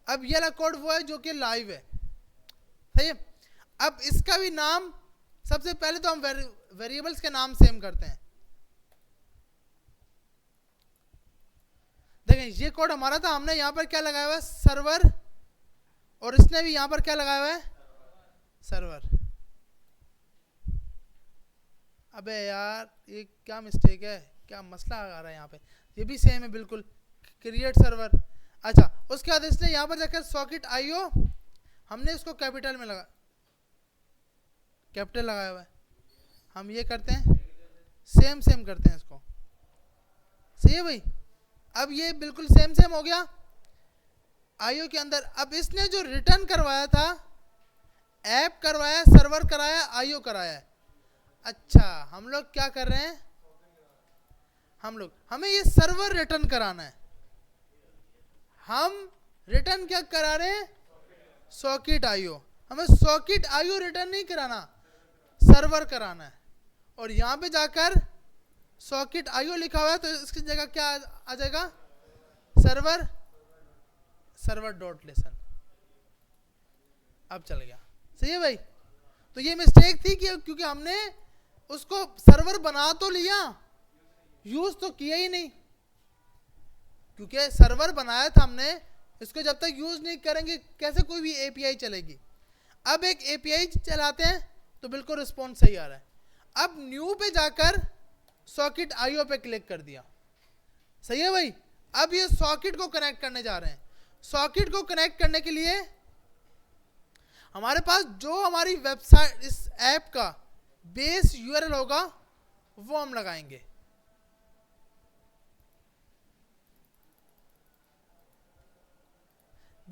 अब ये वाला कोड वो है जो कि लाइव है, सही है। अब इसका भी नाम, सबसे पहले तो हम वेरिएबल्स के नाम सेम करते हैं। देखें ये कोड हमारा था, हमने यहां पर क्या लगाया हुआ है, सर्वर, और इसने भी यहां पर क्या लगाया हुआ है, सर्वर। अबे यार ये क्या मिस्टेक है, क्या मसला आ रहा है यहाँ पे, ये भी सेम है बिल्कुल, क्रिएट सर्वर। अच्छा उसके बाद इसने यहाँ पर जाकर सॉकेट आईओ, हमने इसको कैपिटल में कैपिटल लगाया हुआ है, हम ये करते हैं सेम करते हैं इसको। सही है भाई। अब ये बिल्कुल सेम हो गया आईओ के अंदर। अब इसने जो रिटर्न करवाया था, ऐप करवाया, सर्वर कराया, आईओ कराया। अच्छा हम लोग क्या कर रहे हैं, हमें ये सर्वर रिटर्न कराना है। हम रिटर्न क्या करा रहे हैं, सॉकेट आईओ। हमें सॉकेट आईओ रिटर्न नहीं कराना, सर्वर कराना है। और यहां पे जाकर सॉकेट आईओ लिखा हुआ है, तो इसकी जगह क्या आ जाएगा, सर्वर डॉट लिसन। अब चल गया। सही है भाई। तो ये मिस्टेक थी कि क्योंकि हमने उसको सर्वर बना तो लिया, यूज तो किया ही नहीं। क्योंकि सर्वर बनाया था हमने, इसको जब तक यूज नहीं करेंगे कैसे कोई भी एपीआई चलेगी। अब एक एपीआई चलाते हैं तो बिल्कुल रिस्पॉन्स सही आ रहा है। अब न्यू पे जाकर सॉकेट आईओ पे क्लिक कर दिया, सही है भाई। अब ये सॉकेट को कनेक्ट करने जा रहे हैं। सॉकेट को कनेक्ट करने के लिए हमारे पास जो हमारी वेबसाइट इस ऐप का बेस यूआरएल होगा वो हम लगाएंगे।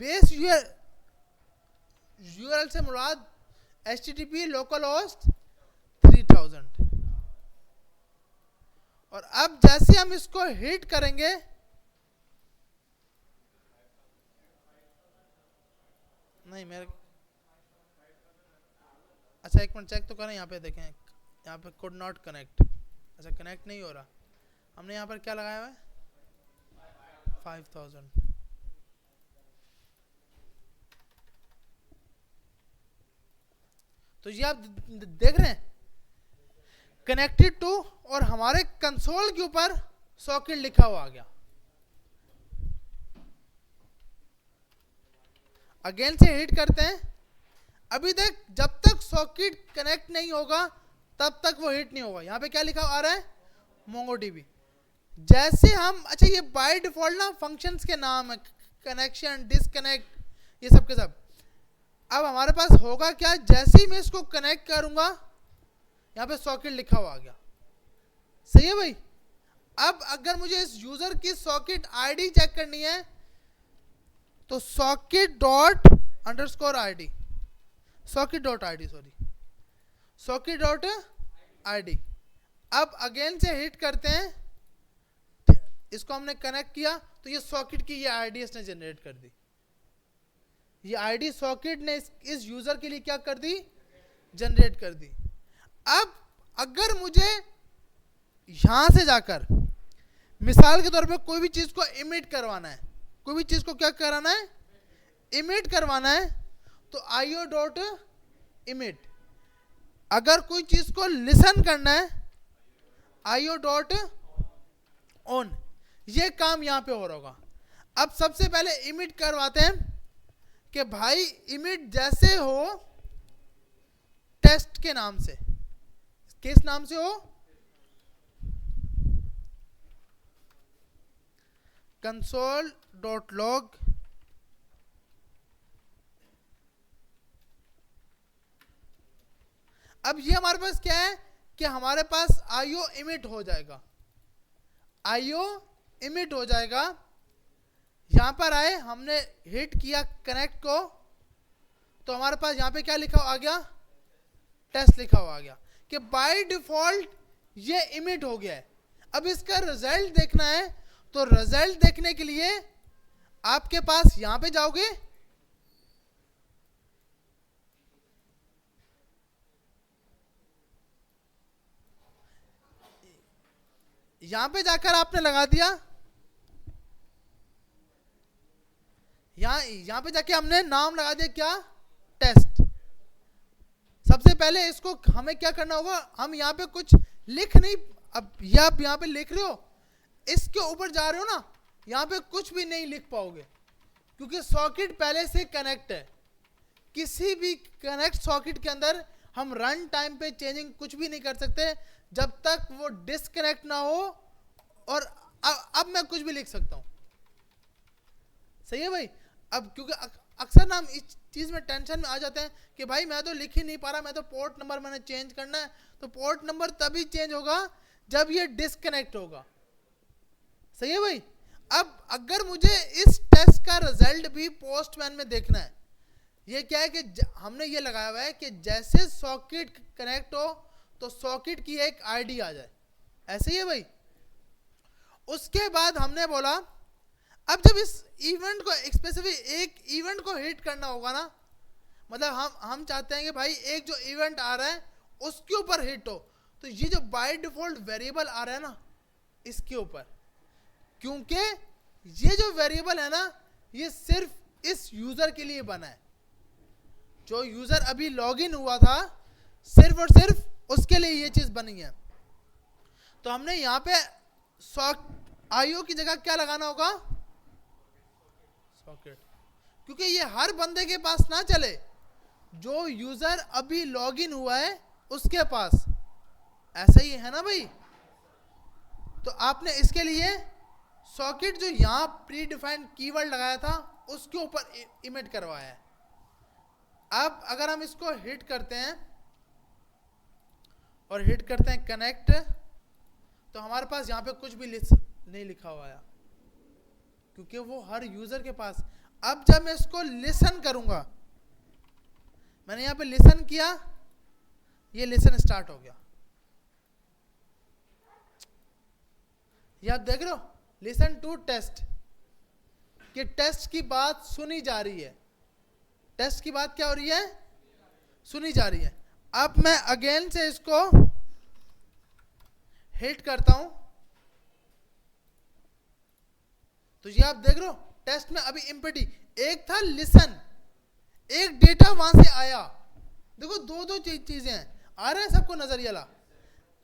बेस यूआरएल से मुराद HTTP लोकलहोस्ट 3000। और अब जैसे हम इसको हिट करेंगे, नहीं मेरे, अच्छा एक मिनट चेक तो करें, यहाँ पे देखें, यहाँ पे कुड नॉट कनेक्ट, अच्छा कनेक्ट नहीं हो रहा। हमने यहाँ पर क्या लगाया हुआ है 5000। तो ये आप देख रहे हैं कनेक्टेड टू, और हमारे कंसोल के ऊपर सॉकेट लिखा हुआ आ गया। अगेन से हिट करते हैं। अभी तक जब तक सॉकेट कनेक्ट नहीं होगा तब तक वो हिट नहीं होगा। यहाँ पे क्या लिखा आ रहा है मोंगोडीबी। जैसे हम, अच्छा ये बाय डिफॉल्ट ना फंक्शंस के नाम है, कनेक्शन, डिसकनेक्ट, ये सब के सब। अब हमारे पास होगा क्या, जैसे ही मैं इसको कनेक्ट करूंगा यहाँ पे सॉकेट लिखा हुआ आ गया, सही है भाई। अब अगर मुझे इस यूजर की सॉकेट आईडी चेक करनी है तो socket dot underscore ID, socket dot ID, sorry socket dot ID. अब अगेन से हिट करते हैं, इसको हमने कनेक्ट किया तो ये सॉकेट की ये आईडी इसने जनरेट कर दी। ये आईडी सॉकेट ने इस यूजर के लिए क्या कर दी, जनरेट कर दी। अब अगर मुझे यहां से जाकर मिसाल के तौर पे कोई भी चीज को इमिट करवाना है, कोई भी चीज को क्या कराना है, इमिट करवाना है, तो आईओ डॉट इमिट। अगर कोई चीज को लिसन करना है आईओ डॉट ऑन। ये काम यहां पे हो रहा होगा। अब सबसे पहले इमिट करवाते हैं कि भाई इमिट जैसे हो टेस्ट के नाम से, किस नाम से हो, कंसोल डॉट लॉग अब ये हमारे पास क्या है कि हमारे पास आईओ इमिट हो जाएगा, आईओ इमिट हो जाएगा। यहां पर आए, हमने हिट किया कनेक्ट को तो हमारे पास यहां पे क्या लिखा आ गया, टेस्ट लिखा हुआ आ गया कि बाय डिफॉल्ट ये इमिट हो गया है। अब इसका रिजल्ट देखना है तो रिजल्ट देखने के लिए आपके पास यहां पे जाओगे, यहां पे जाकर आपने लगा दिया, यहां पे जाके हमने नाम लगा दिया क्या, टेस्ट। सबसे पहले इसको हमें क्या करना होगा, हम यहां पे कुछ लिख नहीं, अब ये आप यहां पे लिख रहे हो, इसके ऊपर जा रहे हो ना, यहां पे कुछ भी नहीं लिख पाओगे क्योंकि सॉकेट पहले से कनेक्ट है। किसी भी कनेक्ट सॉकेट के अंदर हम रन टाइम पे चेंजिंग कुछ भी नहीं कर सकते जब तक वो डिस्कनेक्ट ना हो। और अब मैं कुछ भी लिख सकता हूं, सही है भाई। अब क्योंकि अक्सर ना हम इस चीज में टेंशन में आ जाते हैं कि भाई मैं तो लिख ही नहीं पा रहा, मैं तो पोर्ट नंबर मैंने चेंज करना है, तो पोर्ट नंबर तभी चेंज होगा जब ये डिस्कनेक्ट होगा, सही है भाई। अब अगर मुझे इस टेस्ट का रिजल्ट भी पोस्टमैन में देखना है, ये क्या है कि हमने ये लगाया हुआ है कि जैसे सॉकेट कनेक्ट हो तो सॉकेट की एक आईडी आ जाए, ऐसे ही है भाई। उसके बाद हमने बोला अब जब इस इवेंट को स्पेसिफिक एक इवेंट को हिट करना होगा ना, मतलब हम चाहते हैं कि भाई एक जो इवेंट आ रहा है उसके ऊपर हिट हो, तो ये जो बाय डिफॉल्ट वेरिएबल आ रहा है ना इसके ऊपर, क्योंकि ये जो वेरिएबल है ना ये सिर्फ इस यूजर के लिए बना है। जो यूजर अभी लॉगिन हुआ था सिर्फ और सिर्फ उसके लिए ये चीज बनी है। तो हमने यहाँ पे आईओ की जगह क्या लगाना होगा, सॉकेट, क्योंकि ये हर बंदे के पास ना चले, जो यूजर अभी लॉगिन हुआ है उसके पास, ऐसा ही है ना भाई। तो आपने इसके लिए सॉकेट जो यहां प्री डिफाइंड कीवर्ड लगाया था उसके ऊपर इमिट करवाया है। अब अगर हम इसको हिट करते हैं और हिट करते हैं कनेक्ट, तो हमारे पास यहां पे कुछ भी नहीं लिखा हुआ है, क्योंकि वो हर यूजर के पास। अब जब मैं इसको लिसन करूंगा, मैंने यहां पे लिसन किया, ये लिसन स्टार्ट हो गया, ये आप देख रहे हो, लिसन टू टेस्ट, कि टेस्ट की बात सुनी जा रही है, टेस्ट की बात क्या हो रही है, सुनी जा रही है। अब मैं अगेन से इसको हिट करता हूं, तो ये आप देख रहे हो टेस्ट में अभी एम्प्टी, एक था लिसन, एक डेटा वहां से आया, देखो दो चीजें हैं, आ रहा है सबको नजर ये ला,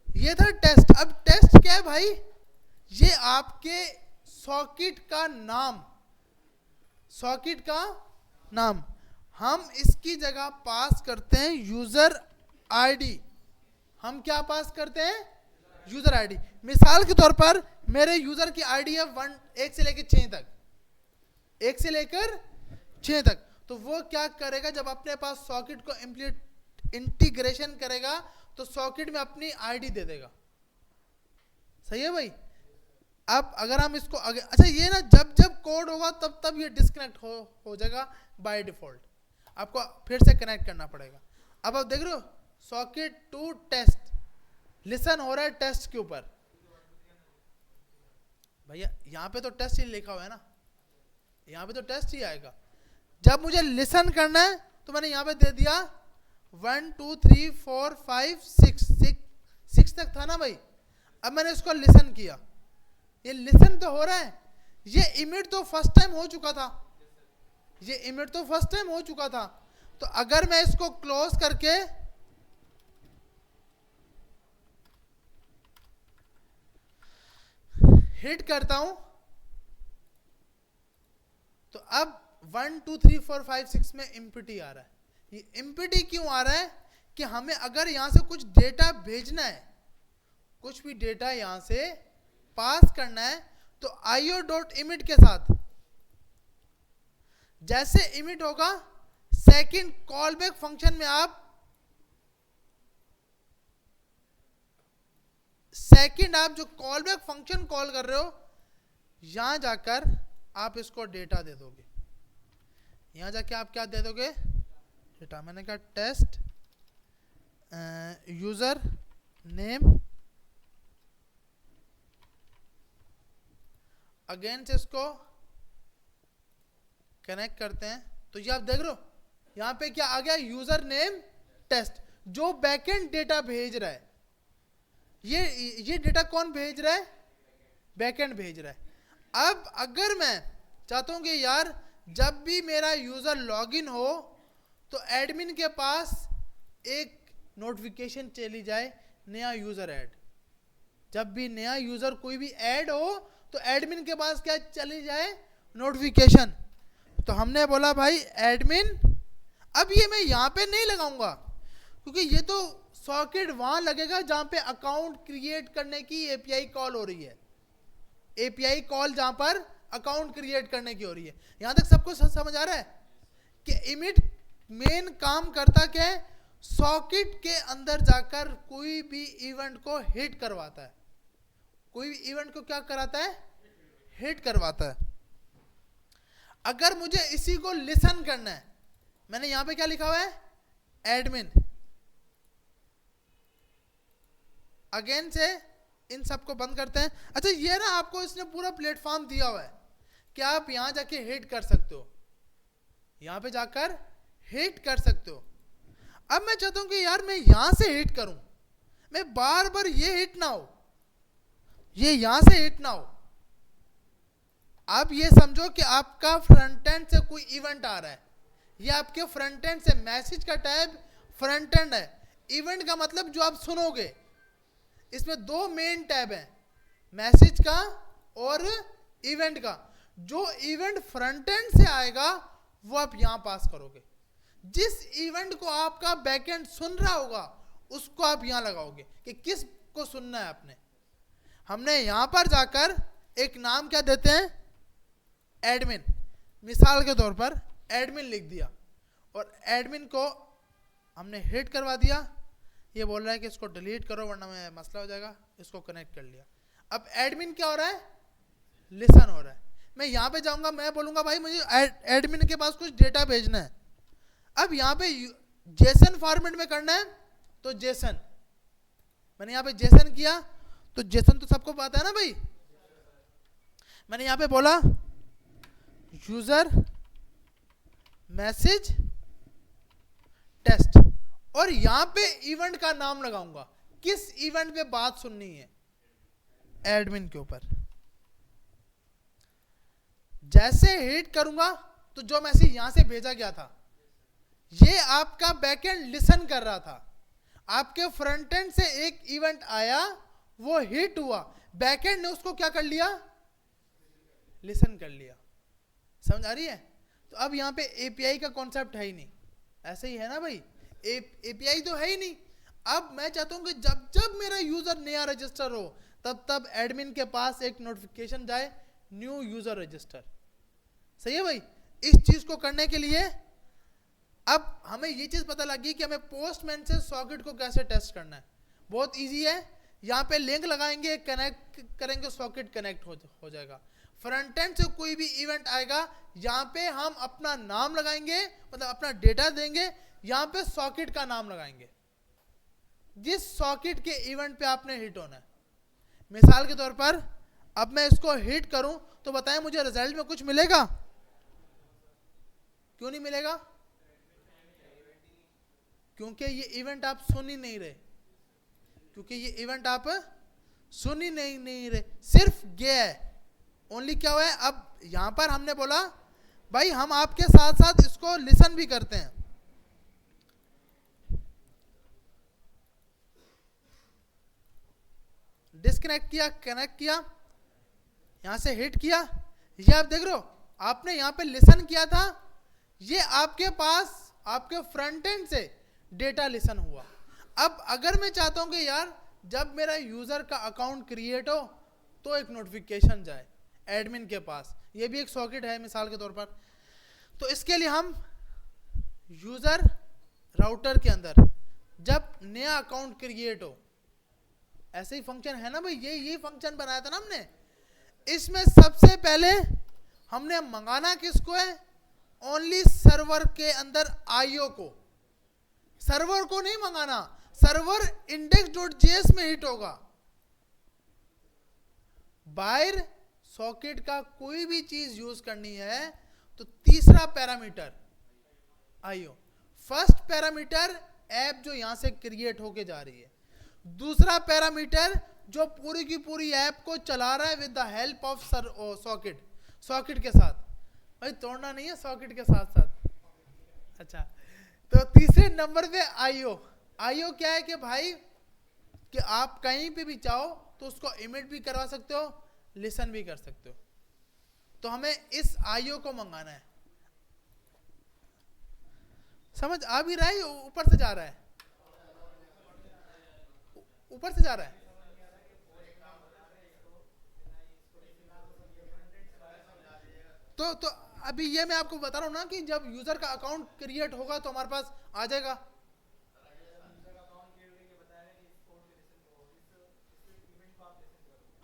ये था टेस्ट। अब टेस्ट क्या है भाई, ये आपके सॉकेट का नाम, सॉकेट का नाम, हम इसकी जगह पास करते हैं यूजर आईडी। हम क्या पास करते हैं, यूजर आईडी। मिसाल के तौर पर मेरे यूजर की आईडी है 1 से लेकर 6 तक, 1 से लेकर 6 तक। तो वो क्या करेगा, जब अपने पास सॉकेट को इंटीग्रेशन करेगा तो सॉकेट में अपनी आईडी दे देगा। सही है भाई। अब अगर हम इसको आगे, अच्छा ये ना जब जब कोड होगा तब तब ये डिस्कनेक्ट हो जाएगा बाय डिफॉल्ट, आपको फिर से कनेक्ट करना पड़ेगा। अब आप देख रहे हो सॉकेट टू टेस्ट, लिसन हो रहा है टेस्ट के ऊपर। भैया यहां पे तो टेस्ट ही लिखा हुआ है ना, यहां पे तो टेस्ट ही आएगा। जब मुझे लिसन करना है तो मैंने यहां पे दे दिया 1 2 3 4 5 6 तक था ना भाई। अब मैंने इसको लिसन किया, ये लिसन तो हो रहा है, ये इमिट तो फर्स्ट टाइम हो चुका था, ये इमिट तो फर्स्ट टाइम हो चुका था। तो अगर मैं इसको क्लोज करके हिट करता हूं तो अब 1 2 3 4 5 6 में एम्प्टी आ रहा है। ये एम्प्टी क्यों आ रहा है कि हमें अगर यहां से कुछ डेटा भेजना है, कुछ भी डेटा यहां से पास करना है, तो io.emit के साथ जैसे इमिट होगा, सेकंड कॉल बैक फंक्शन में आप जो कॉल बैक फंक्शन कॉल कर रहे हो, यहां जाकर आप इसको डेटा दे दोगे। यहां जाके आप क्या दे दोगे, डेटा। मैंने कहा टेस्ट यूजर नेम, अगेन से इसको कनेक्ट करते हैं। तो ये आप देख रहे हो यहां पे क्या आ गया, यूजर नेम टेस्ट, जो बैकएंड डेटा भेज रहा है। ये डेटा कौन भेज रहा है, बैकएंड भेज रहा है। अब अगर मैं चाहता हूं कि यार जब भी मेरा यूजर लॉगिन हो तो एडमिन के पास एक नोटिफिकेशन चली जाए, नया यूजर ऐड। जब भी नया यूजर कोई भी ऐड हो तो एडमिन के पास क्या चली जाए, नोटिफिकेशन। तो हमने बोला भाई एडमिन, अब ये मैं यहां पे नहीं लगाऊंगा क्योंकि ये तो सॉकेट वहां लगेगा जहां पे अकाउंट क्रिएट करने की एपीआई कॉल हो रही है, एपीआई कॉल जहां पर अकाउंट क्रिएट करने की हो रही है। यहां तक सबको समझ आ रहा है कि इमिट मेन काम करता क्या है, सॉकेट के अंदर जाकर कोई भी इवेंट को हिट करवाता है, कोई भी इवेंट को क्या कराता है, हिट करवाता है। अगर मुझे इसी को लिसन करना है, मैंने यहां पे क्या लिखा हुआ है, एडमिन। अगेन से इन सबको बंद करते हैं। अच्छा ये ना आपको इसने पूरा प्लेटफॉर्म दिया हुआ है कि आप यहां जाके हिट कर सकते हो, यहां पे जाकर हिट कर सकते हो। अब मैं चाहता हूं कि यार मैं यहां से हिट करूं, मैं बार बार ये हिट ना हो, ये यहां से हिट ना हो। आप ये समझो कि आपका फ्रंट एंड से कोई इवेंट आ रहा है, ये आपके फ्रंट एंड से मैसेज का टैब फ्रंट एंड है, इवेंट का मतलब जो आप सुनोगे। इसमें दो मेन टैब हैं, मैसेज का और इवेंट का। जो इवेंट फ्रंट एंड से आएगा वो आप यहां पास करोगे। जिस इवेंट को आपका बैकएंड सुन रहा होगा उसको आप यहां लगाओगे कि किस को सुनना है आपने। हमने यहां पर जाकर एक नाम क्या देते हैं, एडमिन, मिसाल के तौर पर एडमिन लिख दिया और एडमिन को हमने हिट करवा दिया। ये बोल रहा है कि इसको डिलीट करो वरना में मसला हो जाएगा, इसको कनेक्ट कर लिया। अब एडमिन क्या हो रहा है, लिसन हो रहा है। मैं यहाँ पे जाऊंगा, मैं बोलूंगा भाई मुझे एडमिन के पास कुछ डेटा भेजना है। अब यहाँ पे जेसन फॉर्मेट में करना है तो जेसन, मैंने यहाँ पे जेसन किया तो जेसन तो सबको पता है ना भाई। मैंने यहाँ पे बोला यूजर मैसेज टेस्ट और यहां पे इवेंट का नाम लगाऊंगा, किस इवेंट पे बात सुननी है, एडमिन के ऊपर। जैसे हिट करूंगा तो जो मैसेज यहां से भेजा गया था ये आपका बैकएंड लिसन कर रहा था। आपके फ्रंट एंड से एक इवेंट आया, वो हिट हुआ, बैकएंड ने उसको क्या कर लिया, लिसन कर लिया। समझ आ रही है? तो अब यहां पे एपीआई का कॉन्सेप्ट है ही नहीं, ऐसे ही है ना भाई, एपीआई तो है ही नहीं। अब मैं चाहता हूं कि जब जब मेरा यूजर नया रजिस्टर हो तब तब एडमिन के पास एक नोटिफिकेशन जाए, न्यू यूजर रजिस्टर। सही है भाई? इस चीज को करने के लिए अब हमें ये चीज पता लगी कि हमें पोस्टमैन से सॉकेट को कैसे टेस्ट करना है। बहुत इजी है, यहाँ पे लिंक लगाएंगे, कनेक्ट करेंगे, सॉकेट कनेक्ट हो जाएगा। फ्रंट एंड से कोई भी इवेंट आएगा, यहाँ पे हम अपना नाम लगाएंगे, मतलब अपना डेटा देंगे, यहाँ पे सॉकेट का नाम लगाएंगे, जिस सॉकेट के इवेंट पे आपने हिट होना है। मिसाल के तौर पर अब मैं इसको हिट करूं तो बताएं मुझे रिजल्ट में कुछ मिलेगा? क्यों नहीं मिलेगा? क्योंकि ये इवेंट आप सुन ही नहीं रहे, क्योंकि ये इवेंट आप सुन ही नहीं रहे, सिर्फ गया है, ओनली क्या हुआ है। अब यहां पर हमने बोला भाई हम आपके साथ साथ इसको लिसन भी करते हैं। डिस्कनेक्ट किया, कनेक्ट किया, यहां से हिट किया, ये आप देख रहे हो आपने यहां पे लिसन किया था, ये आपके पास आपके फ्रंट एंड से डेटा लिसन हुआ। अब अगर मैं चाहता हूं कि यार जब मेरा यूजर का अकाउंट क्रिएट हो तो एक नोटिफिकेशन जाए एडमिन के पास, ये भी एक सॉकेट है मिसाल के तौर पर, तो इसके लिए हम यूजर राउटर के अंदर जब नया अकाउंट क्रिएट हो, ऐसे ही फंक्शन है ना भाई, ये फंक्शन बनाया था ना हमने। इसमें सबसे पहले हमने मंगाना किसको है, ओनली सर्वर के अंदर आईओ को, सर्वर को नहीं मंगाना, सर्वर index.js में हिट होगा। बाहर सॉकेट का कोई भी चीज यूज करनी है तो तीसरा parameter IO, first parameter app जो यहां से क्रिएट होके जा रही है, दूसरा पैरामीटर जो पूरी की पूरी ऐप को चला रहा है with the help of socket, socket के साथ, भाई तोड़ना नहीं है, सॉकेट के साथ साथ। अच्छा, तो तीसरे नंबर पे आईओ। आईओ क्या है कि भाई कि आप कहीं पे भी चाहो तो उसको इमिट भी करवा सकते हो, लिसन भी कर सकते हो। तो हमें इस आईओ को मंगाना है। समझ आ भी रहा है? ऊपर से जा रहा है, ऊपर से जा रहा है। तो अभी ये मैं आपको बता रहा हूं ना कि जब यूजर का अकाउंट क्रिएट होगा तो हमारे पास आ जाएगा।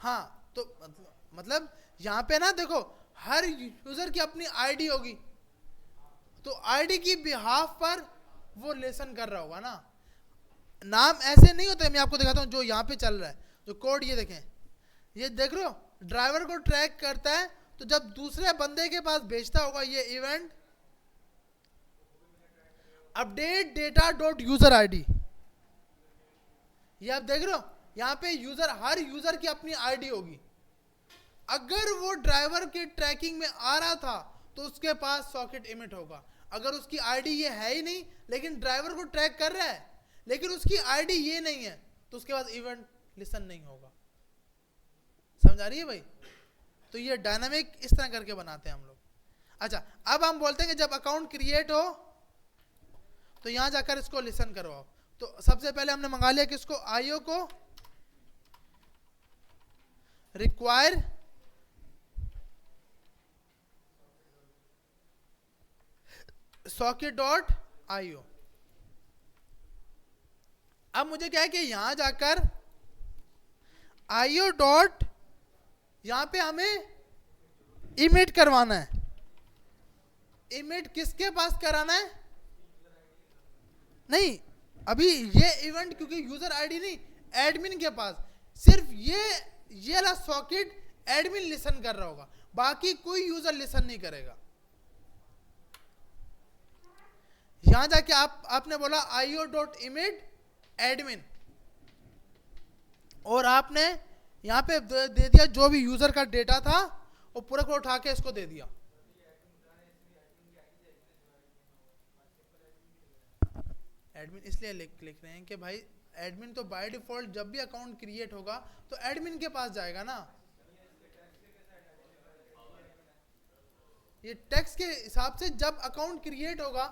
हाँ, तो मतलब यहां पे ना देखो हर यूजर की अपनी आईडी होगी, तो आईडी की बिहाफ पर वो लेसन कर रहा होगा ना। नाम ऐसे नहीं होते, मैं आपको दिखाता हूं जो यहां पे चल रहा है, जो कोड ये देखें, ये देख रहे हो ड्राइवर को ट्रैक करता है, तो जब दूसरे बंदे के पास भेजता होगा ये event update data dot user ID, ये आप देख रहे हो यहां पे यूजर, हर यूजर की अपनी आईडी होगी। अगर वो ड्राइवर के ट्रैकिंग में आ रहा था तो उसके पास सॉकेट इमिट होगा। अगर उसकी आईडी ये है ही नहीं लेकिन ड्राइवर को ट्रैक कर रहा है लेकिन उसकी आईडी ये नहीं है तो उसके पास इवेंट लिसन नहीं होगा। समझ आ रही है भाई? तो तो ये डायनामिक इस तरह करके बनाते हैं हम लोग। अच्छा, अब हम बोलते हैं कि जब अकाउंट क्रिएट हो तो यहां जाकर इसको लिसन करवाओ। तो सबसे पहले हमने मंगा लिया किसको, आईओ को, रिक्वायर सॉकेट डॉट आईओ। अब मुझे क्या है कि यहां जाकर आईओ डॉट, यहां पे हमें इमिट करवाना है। इमिट किसके पास कराना है? नहीं, अभी ये इवेंट क्योंकि यूजर आईडी नहीं, एडमिन के पास सिर्फ ये वाला सॉकेट एडमिन लिसन कर रहा होगा, बाकी कोई यूजर लिसन नहीं करेगा। यहां जाके आपने बोला आईओ डॉट इमिट एडमिन, और आपने यहां पे दे दिया जो भी यूजर का डेटा था वो पूरा को उठा के इसको दे दिया। एडमिन इसलिए लिख रहे हैं कि भाई एडमिन तो बाय डिफॉल्ट जब भी अकाउंट क्रिएट होगा तो एडमिन के पास जाएगा ना। ये टैक्स के हिसाब से जब अकाउंट क्रिएट होगा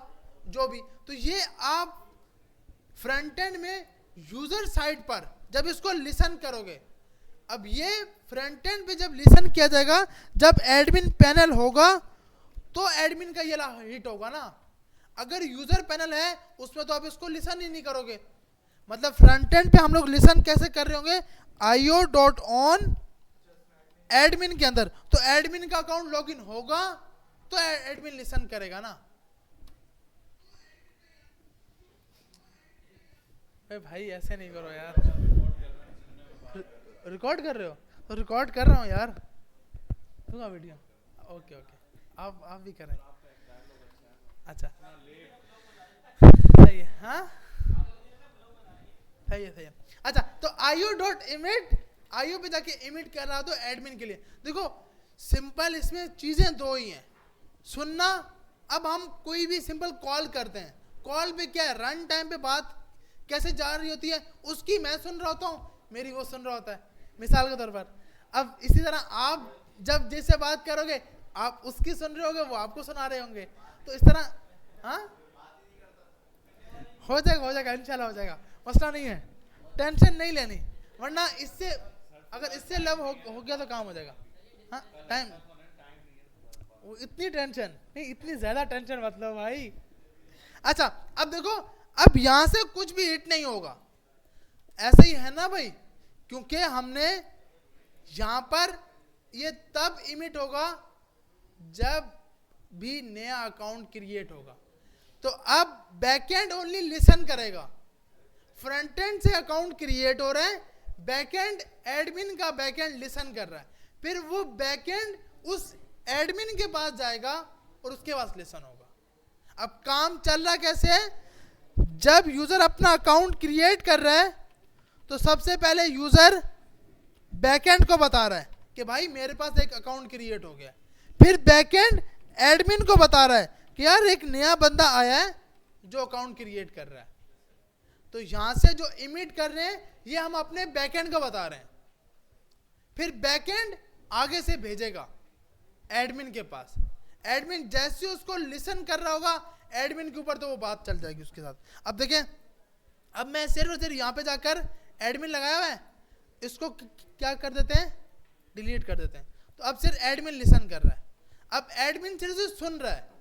जो भी, तो ये आप फ्रंट एंड में यूजर साइड पर जब इसको लिसन करोगे, अब ये फ्रंट एंड पे जब लिसन किया जाएगा, जब एडमिन पैनल होगा तो एडमिन का ये हिट होगा ना। अगर यूजर पैनल है उसमें तो आप इसको लिसन ही नहीं करोगे। मतलब फ्रंट एंड पे हम लोग लिसन कैसे कर रहे होंगे, आईओ डॉट ऑन एडमिन के अंदर, तो एडमिन का अकाउंट लॉगिन होगा तो एडमिन लिसन करेगा ना। भाई ऐसे नहीं करो यार, रिकॉर्ड कर रहे हो? तो रिकॉर्ड कर रहा हूँ यार, दूंगा वीडियो। ओके ओके, आप भी करें। अच्छा सही है, हाँ सही है सही है। अच्छा, तो आईओ डॉट इमिट, आईओ पे जाके इमिट कर रहा हो तो एडमिन के लिए देखो सिंपल, इसमें चीजें दो ही हैं, सुनना। अब हम कोई भी सिंपल कॉल करते हैं, कॉल पे क्या है, रन टाइम पे बात कैसे जा रही होती है उसकी मैं सुन रहा होता हूँ, मेरी वो सुन रहा होता है, मिसाल के तौर पर। अब इसी तरह आप जब जैसे बात करोगे आप उसकी सुन रहे होगे, वो आपको सुना रहे होंगे, तो इस तरह हाँ हो जाएगा इंशाल्लाह हो जाएगा, मसला नहीं है, टेंशन नहीं लेनी, वरना इससे अगर इससे लव हो गया तो काम हो जाएगा। हाँ टाइम, वो इतनी टेंशन नहीं, इतनी ज्यादा टेंशन मतलब भाई। अच्छा अब देखो, अब यहां से कुछ भी हिट नहीं होगा, ऐसा ही है ना भाई, क्योंकि हमने यहां पर ये तब इमिट होगा जब भी नया अकाउंट क्रिएट होगा। तो अब बैकएंड ओनली लिसन करेगा, फ्रंट एंड से अकाउंट क्रिएट हो रहा है, बैकएंड एडमिन का बैकएंड लिसन कर रहा है, फिर वो बैकएंड उस एडमिन के पास जाएगा और उसके पास लिसन होगा। अब काम चल रहा कैसे है, जब यूजर अपना अकाउंट क्रिएट कर रहा है तो सबसे पहले यूजर बैकएंड को बता रहा है कि भाई मेरे पास एक अकाउंट क्रिएट हो गया, फिर बैकएंड एडमिन को बता रहा है कि यार एक नया बंदा आया है जो अकाउंट क्रिएट कर रहा है। तो यहां से जो इमिट कर रहे हैं ये हम अपने बैकएंड को बता रहे हैं, फिर बैकएंड आगे से भेजेगा एडमिन के पास, एडमिन जैसे उसको लिसन कर रहा होगा एडमिन के ऊपर तो वो बात चल जाएगी उसके साथ। अब देखें, अब मैं सिर्फ और सिर्फ यहां पे जाकर एडमिन लगाया हुआ है, इसको क्या कर देते हैं, डिलीट कर देते हैं, तो अब सिर्फ एडमिन लिसन कर रहा है, अब एडमिन सिर्फ सुन रहा है।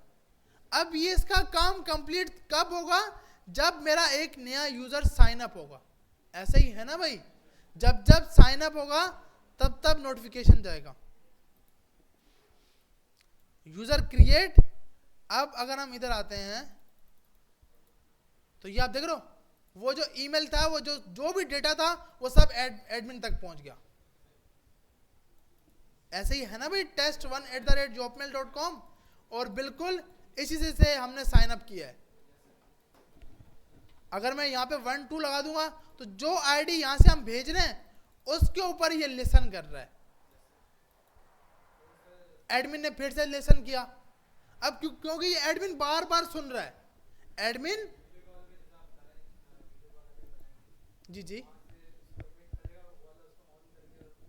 अब ये इसका काम कंप्लीट कब होगा, जब मेरा एक नया यूजर साइन अप होगा, ऐसा ही है ना भाई, जब जब साइन अप होगा तब तब नोटिफिकेशन जाएगा, यूजर क्रिएट। अब अगर हम इधर आते हैं तो ये आप देख रहे हो, वो जो ईमेल था, वो जो भी डेटा था वो सब एडमिन तक पहुंच गया। ऐसे ही है ना भाई, test1@jobmail.com, और बिल्कुल इसी से हमने साइन अप किया है। अगर मैं यहाँ पे 1 2 लगा दूंगा तो जो आईडी यहां से हम भेज रहे हैं उसके ऊपर ये लिसन कर रहा है, एडमिन ने फिर से लिसन किया। अब क्योंकि ये एडमिन बार बार सुन रहा है, एडमिन जी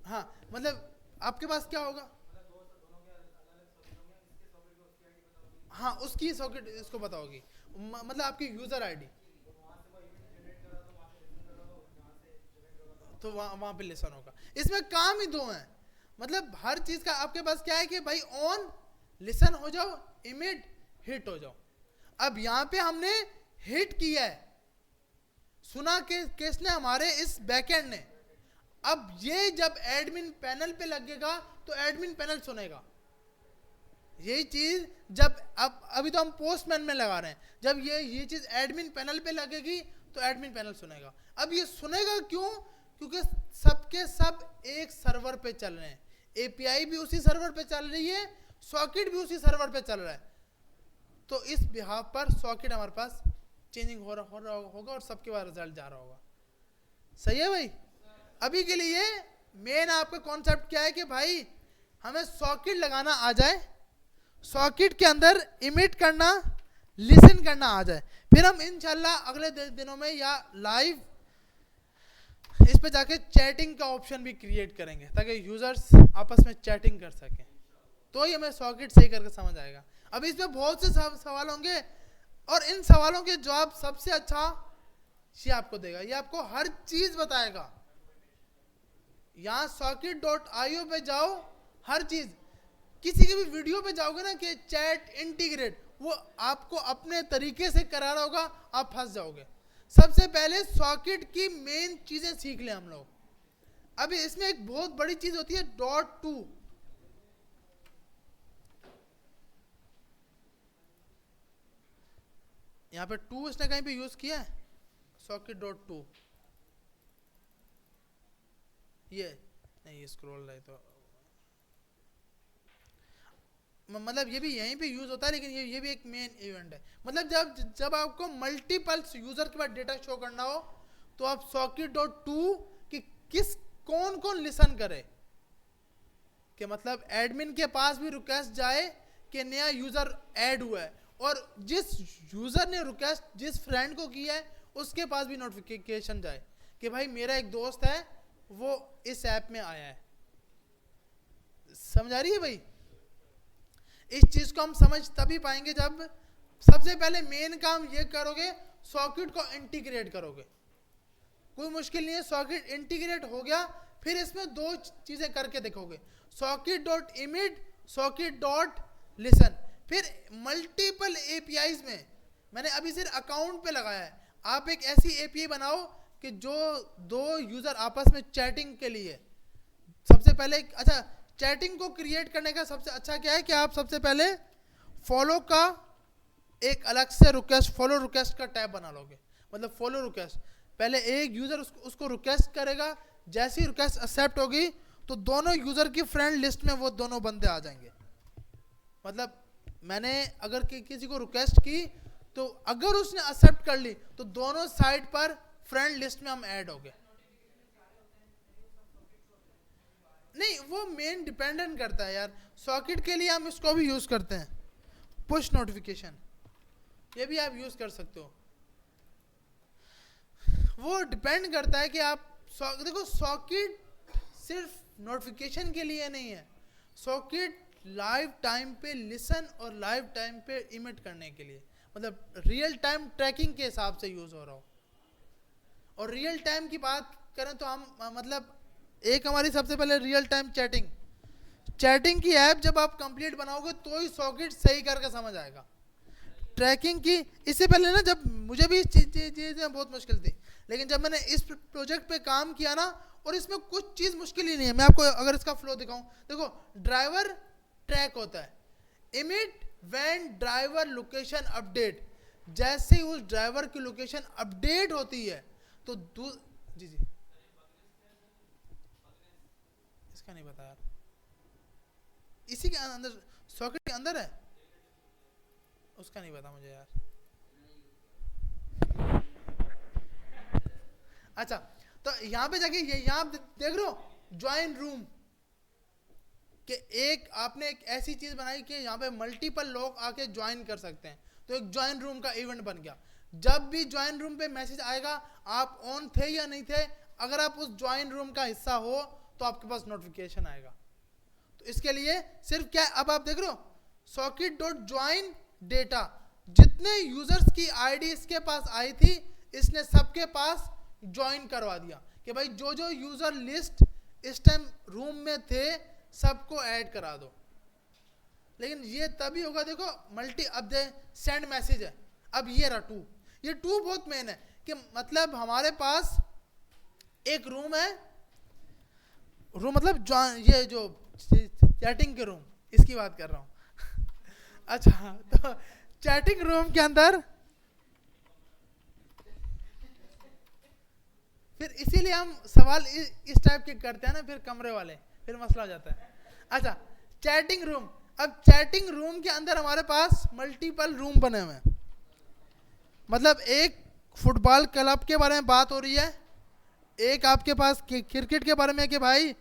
हाँ, मतलब आपके पास क्या होगा, हाँ उसकी सॉकेट इसको पता होगी, मतलब आपकी यूजर आईडी, तो वहां वहां पे लिसन होगा। इसमें काम ही दो हैं, मतलब हर चीज का आपके पास क्या है कि भाई ऑन लिसन हो जाओ, इमिट हिट हो जाओ। अब यहां पे हमने हिट किया है, सुना के किसने, हमारे इस बैकएंड ने। अब ये जब एडमिन पैनल पे लगेगा तो एडमिन पैनल सुनेगा। यही चीज जब अब अभी तो हम पोस्टमैन में लगा रहे हैं, जब ये चीज एडमिन पैनल पे लगेगी तो एडमिन पैनल सुनेगा। अब ये सुनेगा क्यों? क्योंकि सबके सब एक सर्वर पे चल रहे हैं, एपीआई भी उसी सर्वर पे चल रही है, सॉकेट भी उसी सर्वर पे चल रहा है। तो इस बिहाफ पर सॉकेट हमारे पास चेंजिंग हो रहा होगा और सबके बाद रिजल्ट जा रहा होगा। सही है भाई? अभी के लिए मेन आपका कॉन्सेप्ट क्या है कि भाई हमें सॉकेट लगाना आ जाए, सॉकेट के अंदर इमिट करना, लिसन करना आ जाए, फिर हम इंशाल्लाह अगले दिनों में या लाइव इस पे जाके चैटिंग का ऑप्शन भी क्रिएट करेंगे ताकि यूजर्स आपस में चैटिंग कर सकें, तो ही हमें सॉकेट सही करके समझ आएगा। अब इसमें बहुत से सवाल होंगे और इन सवालों के जवाब सबसे अच्छा ये आपको देगा, ये आपको हर चीज बताएगा। यहाँ socket.io पे जाओ, हर चीज, किसी के भी वीडियो पे जाओगे ना कि चैट इंटीग्रेट, वो आपको अपने तरीके से करा रहा होगा, आप फंस जाओगे। सबसे पहले सॉकेट की मेन चीजें सीख लें हम लोग। अभी इसमें एक बहुत बड़ी चीज होती है .2, यहाँ पे 2 इसने कहीं पे यूज किया है, socket.2 ये नहीं, ये स्क्रॉल है तो मतलब ये भी यहीं पे यूज होता है, लेकिन ये भी एक मेन इवेंट है। मतलब जब आपको मल्टीपल यूजर के बाद डेटा शो करना हो तो आप socket.2 कि कौन कौन लिसन करे, कि मतलब एडमिन के पास भी रिक्वेस्ट जाए कि नया यूजर ऐड हुआ है, और जिस यूजर ने रिक्वेस्ट जिस फ्रेंड को किया है उसके पास भी नोटिफिकेशन जाए कि भाई मेरा एक दोस्त है वो इस ऐप में आया है। समझ आ रही है भाई? इस चीज को हम समझ तभी पाएंगे जब सबसे पहले मेन काम ये करोगे, सॉकेट को इंटीग्रेट करोगे। कोई मुश्किल नहीं है, सॉकेट इंटीग्रेट हो गया, फिर इसमें 2 चीजें करके देखोगे, socket.emit, socket.listen। फिर मल्टीपल एपीआईज में मैंने अभी सिर्फ अकाउंट पे लगाया है, आप एक ऐसी एपीआई बनाओ कि जो 2 यूजर आपस में चैटिंग के लिए सबसे पहले, अच्छा चैटिंग को क्रिएट करने का सबसे अच्छा क्या है कि आप सबसे पहले फॉलो का एक अलग से रिक्वेस्ट, फॉलो रिक्वेस्ट का टैब बना लोगे। मतलब फॉलो रिक्वेस्ट, पहले एक यूजर उसको रिक्वेस्ट करेगा, जैसी रिक्वेस्ट एक्सेप्ट होगी तो दोनों यूजर की फ्रेंड लिस्ट में वो दोनों बंदे आ जाएंगे। मतलब मैंने अगर किसी को रिक्वेस्ट की तो अगर उसने एक्सेप्ट कर ली तो दोनों साइड पर फ्रेंड लिस्ट में हम ऐड हो गए। नहीं, वो मेन डिपेंडेंट करता है यार। सॉकेट के लिए हम इसको भी यूज करते हैं, पुश नोटिफिकेशन, ये भी आप यूज कर सकते हो। वो डिपेंड करता है कि आप देखो सॉकेट सिर्फ नोटिफिकेशन के लिए नहीं है, सॉकेट लाइव टाइम पे लिसन और लाइव टाइम पे इमिट करने के लिए, मतलब रियल टाइम ट्रैकिंग के हिसाब से यूज हो रहा हो। और रियल टाइम की बात करें तो हम मतलब एक हमारी सबसे पहले रियल टाइम चैटिंग की ऐप जब आप कंप्लीट बनाओगे तो ही सॉकेट सही करके समझ आएगा। ट्रैकिंग की इससे पहले ना, जब मुझे भी चीज़ें बहुत मुश्किल थी, लेकिन जब मैंने इस प्रोजेक्ट पे काम किया ना, और इसमें कुछ चीज़ मुश्किल ही नहीं है। मैं आपको अगर इसका फ्लो दिखाऊं, देखो ड्राइवर ट्रैक होता है, emit when driver location update, जैसे ही उस ड्राइवर की लोकेशन अपडेट होती है तो जी इसका नहीं पता यार, इसी के अंदर सॉकेट के अंदर है, उसका नहीं पता मुझे यार। अच्छा, तो यहाँ पे जाके यहाँ देख रहे हो ज्वाइन रूम कि एक आपने एक ऐसी चीज बनाई कि यहाँ पे मल्टीपल लोग आके ज्वाइन कर सकते हैं, तो एक ज्वाइन रूम का इवेंट बन गया। जब भी ज्वाइन रूम पे मैसेज आएगा, आप ऑन थे या नहीं थे, अगर आप उस ज्वाइन रूम का हिस्सा हो तो आपके पास नोटिफिकेशन आएगा। तो इसके लिए सिर्फ क्या, अब आप देख रहे हो socket.join डेटा, जितने यूजर्स की आईडी इसके पास आई थी इसने सबके पास ज्वाइन करवा दिया कि भाई जो जो यूजर लिस्ट इस टाइम रूम में थे सबको ऐड करा दो। लेकिन ये तभी होगा, देखो मल्टी, अब सेंड मैसेज है, अब ये रहा टू, ये टू बहुत मेन है कि मतलब हमारे पास एक रूम है, रूम मतलब ये जो चैटिंग के रूम, इसकी बात कर रहा हूँ अच्छा, तो चैटिंग रूम के अंदर फिर इसीलिए हम सवाल इस टाइप के करते हैं ना, फिर कमरे वाले, फिर मसला हो जाता है। अच्छा, चैटिंग रूम, अब चैटिंग रूम के अंदर हमारे पास मल्टीपल रूम बने हुए हैं। मतलब एक फुटबॉल क्लब के बारे में बात हो रही है, एक आपके पास क्रिकेट के बारे में कि भाई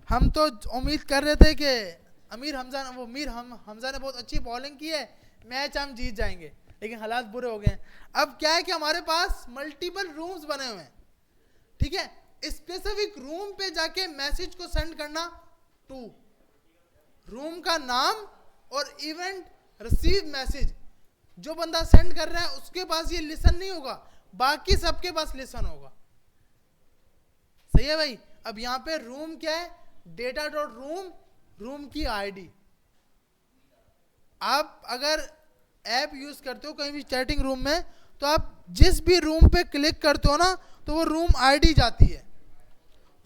हम तो उम्मीद कर रहे थे कि मीर हमजा ने बहुत अच्छी बॉलिंग की है, मैच हम जीत जाएंगे, लेकिन हालात बुरे हो गए हैं। अब क्या है कि हमारे पास मल्टीपल रूम्स बने हुए हैं, ठीक है, स्पेसिफिक रूम पे जाके मैसेज को सेंड करना, टू, रूम का नाम और इवेंट रिसीव मैसेज, जो बंदा सेंड कर रहा है उसके पास ये लिसन नहीं होगा, बाकी सबके पास लिसन होगा। सही है भाई। अब यहां पे रूम क्या है, डेटा डॉट रूम, रूम की आईडी। आप अगर ऐप यूज करते हो कहीं भी चैटिंग रूम में, तो आप जिस भी रूम पे क्लिक करते हो ना, तो वो रूम आईडी जाती है।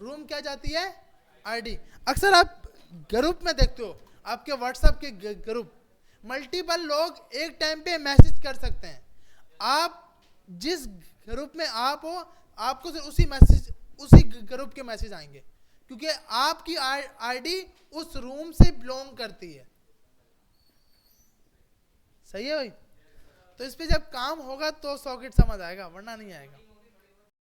रूम क्या जाती है, आईडी। अक्सर आप ग्रुप में देखते हो, आपके व्हाट्सएप के ग्रुप, मल्टीपल लोग एक टाइम पे मैसेज कर सकते हैं। आप जिस ग्रुप में आप हो, आपको सिर्फ उसी ग्रुप के मैसेज आएंगे, क्योंकि आपकी आईडी उस रूम से बिलोंग करती है। सही है भाई। तो इस पे जब काम होगा तो सॉकेट समझ आएगा, वरना नहीं आएगा।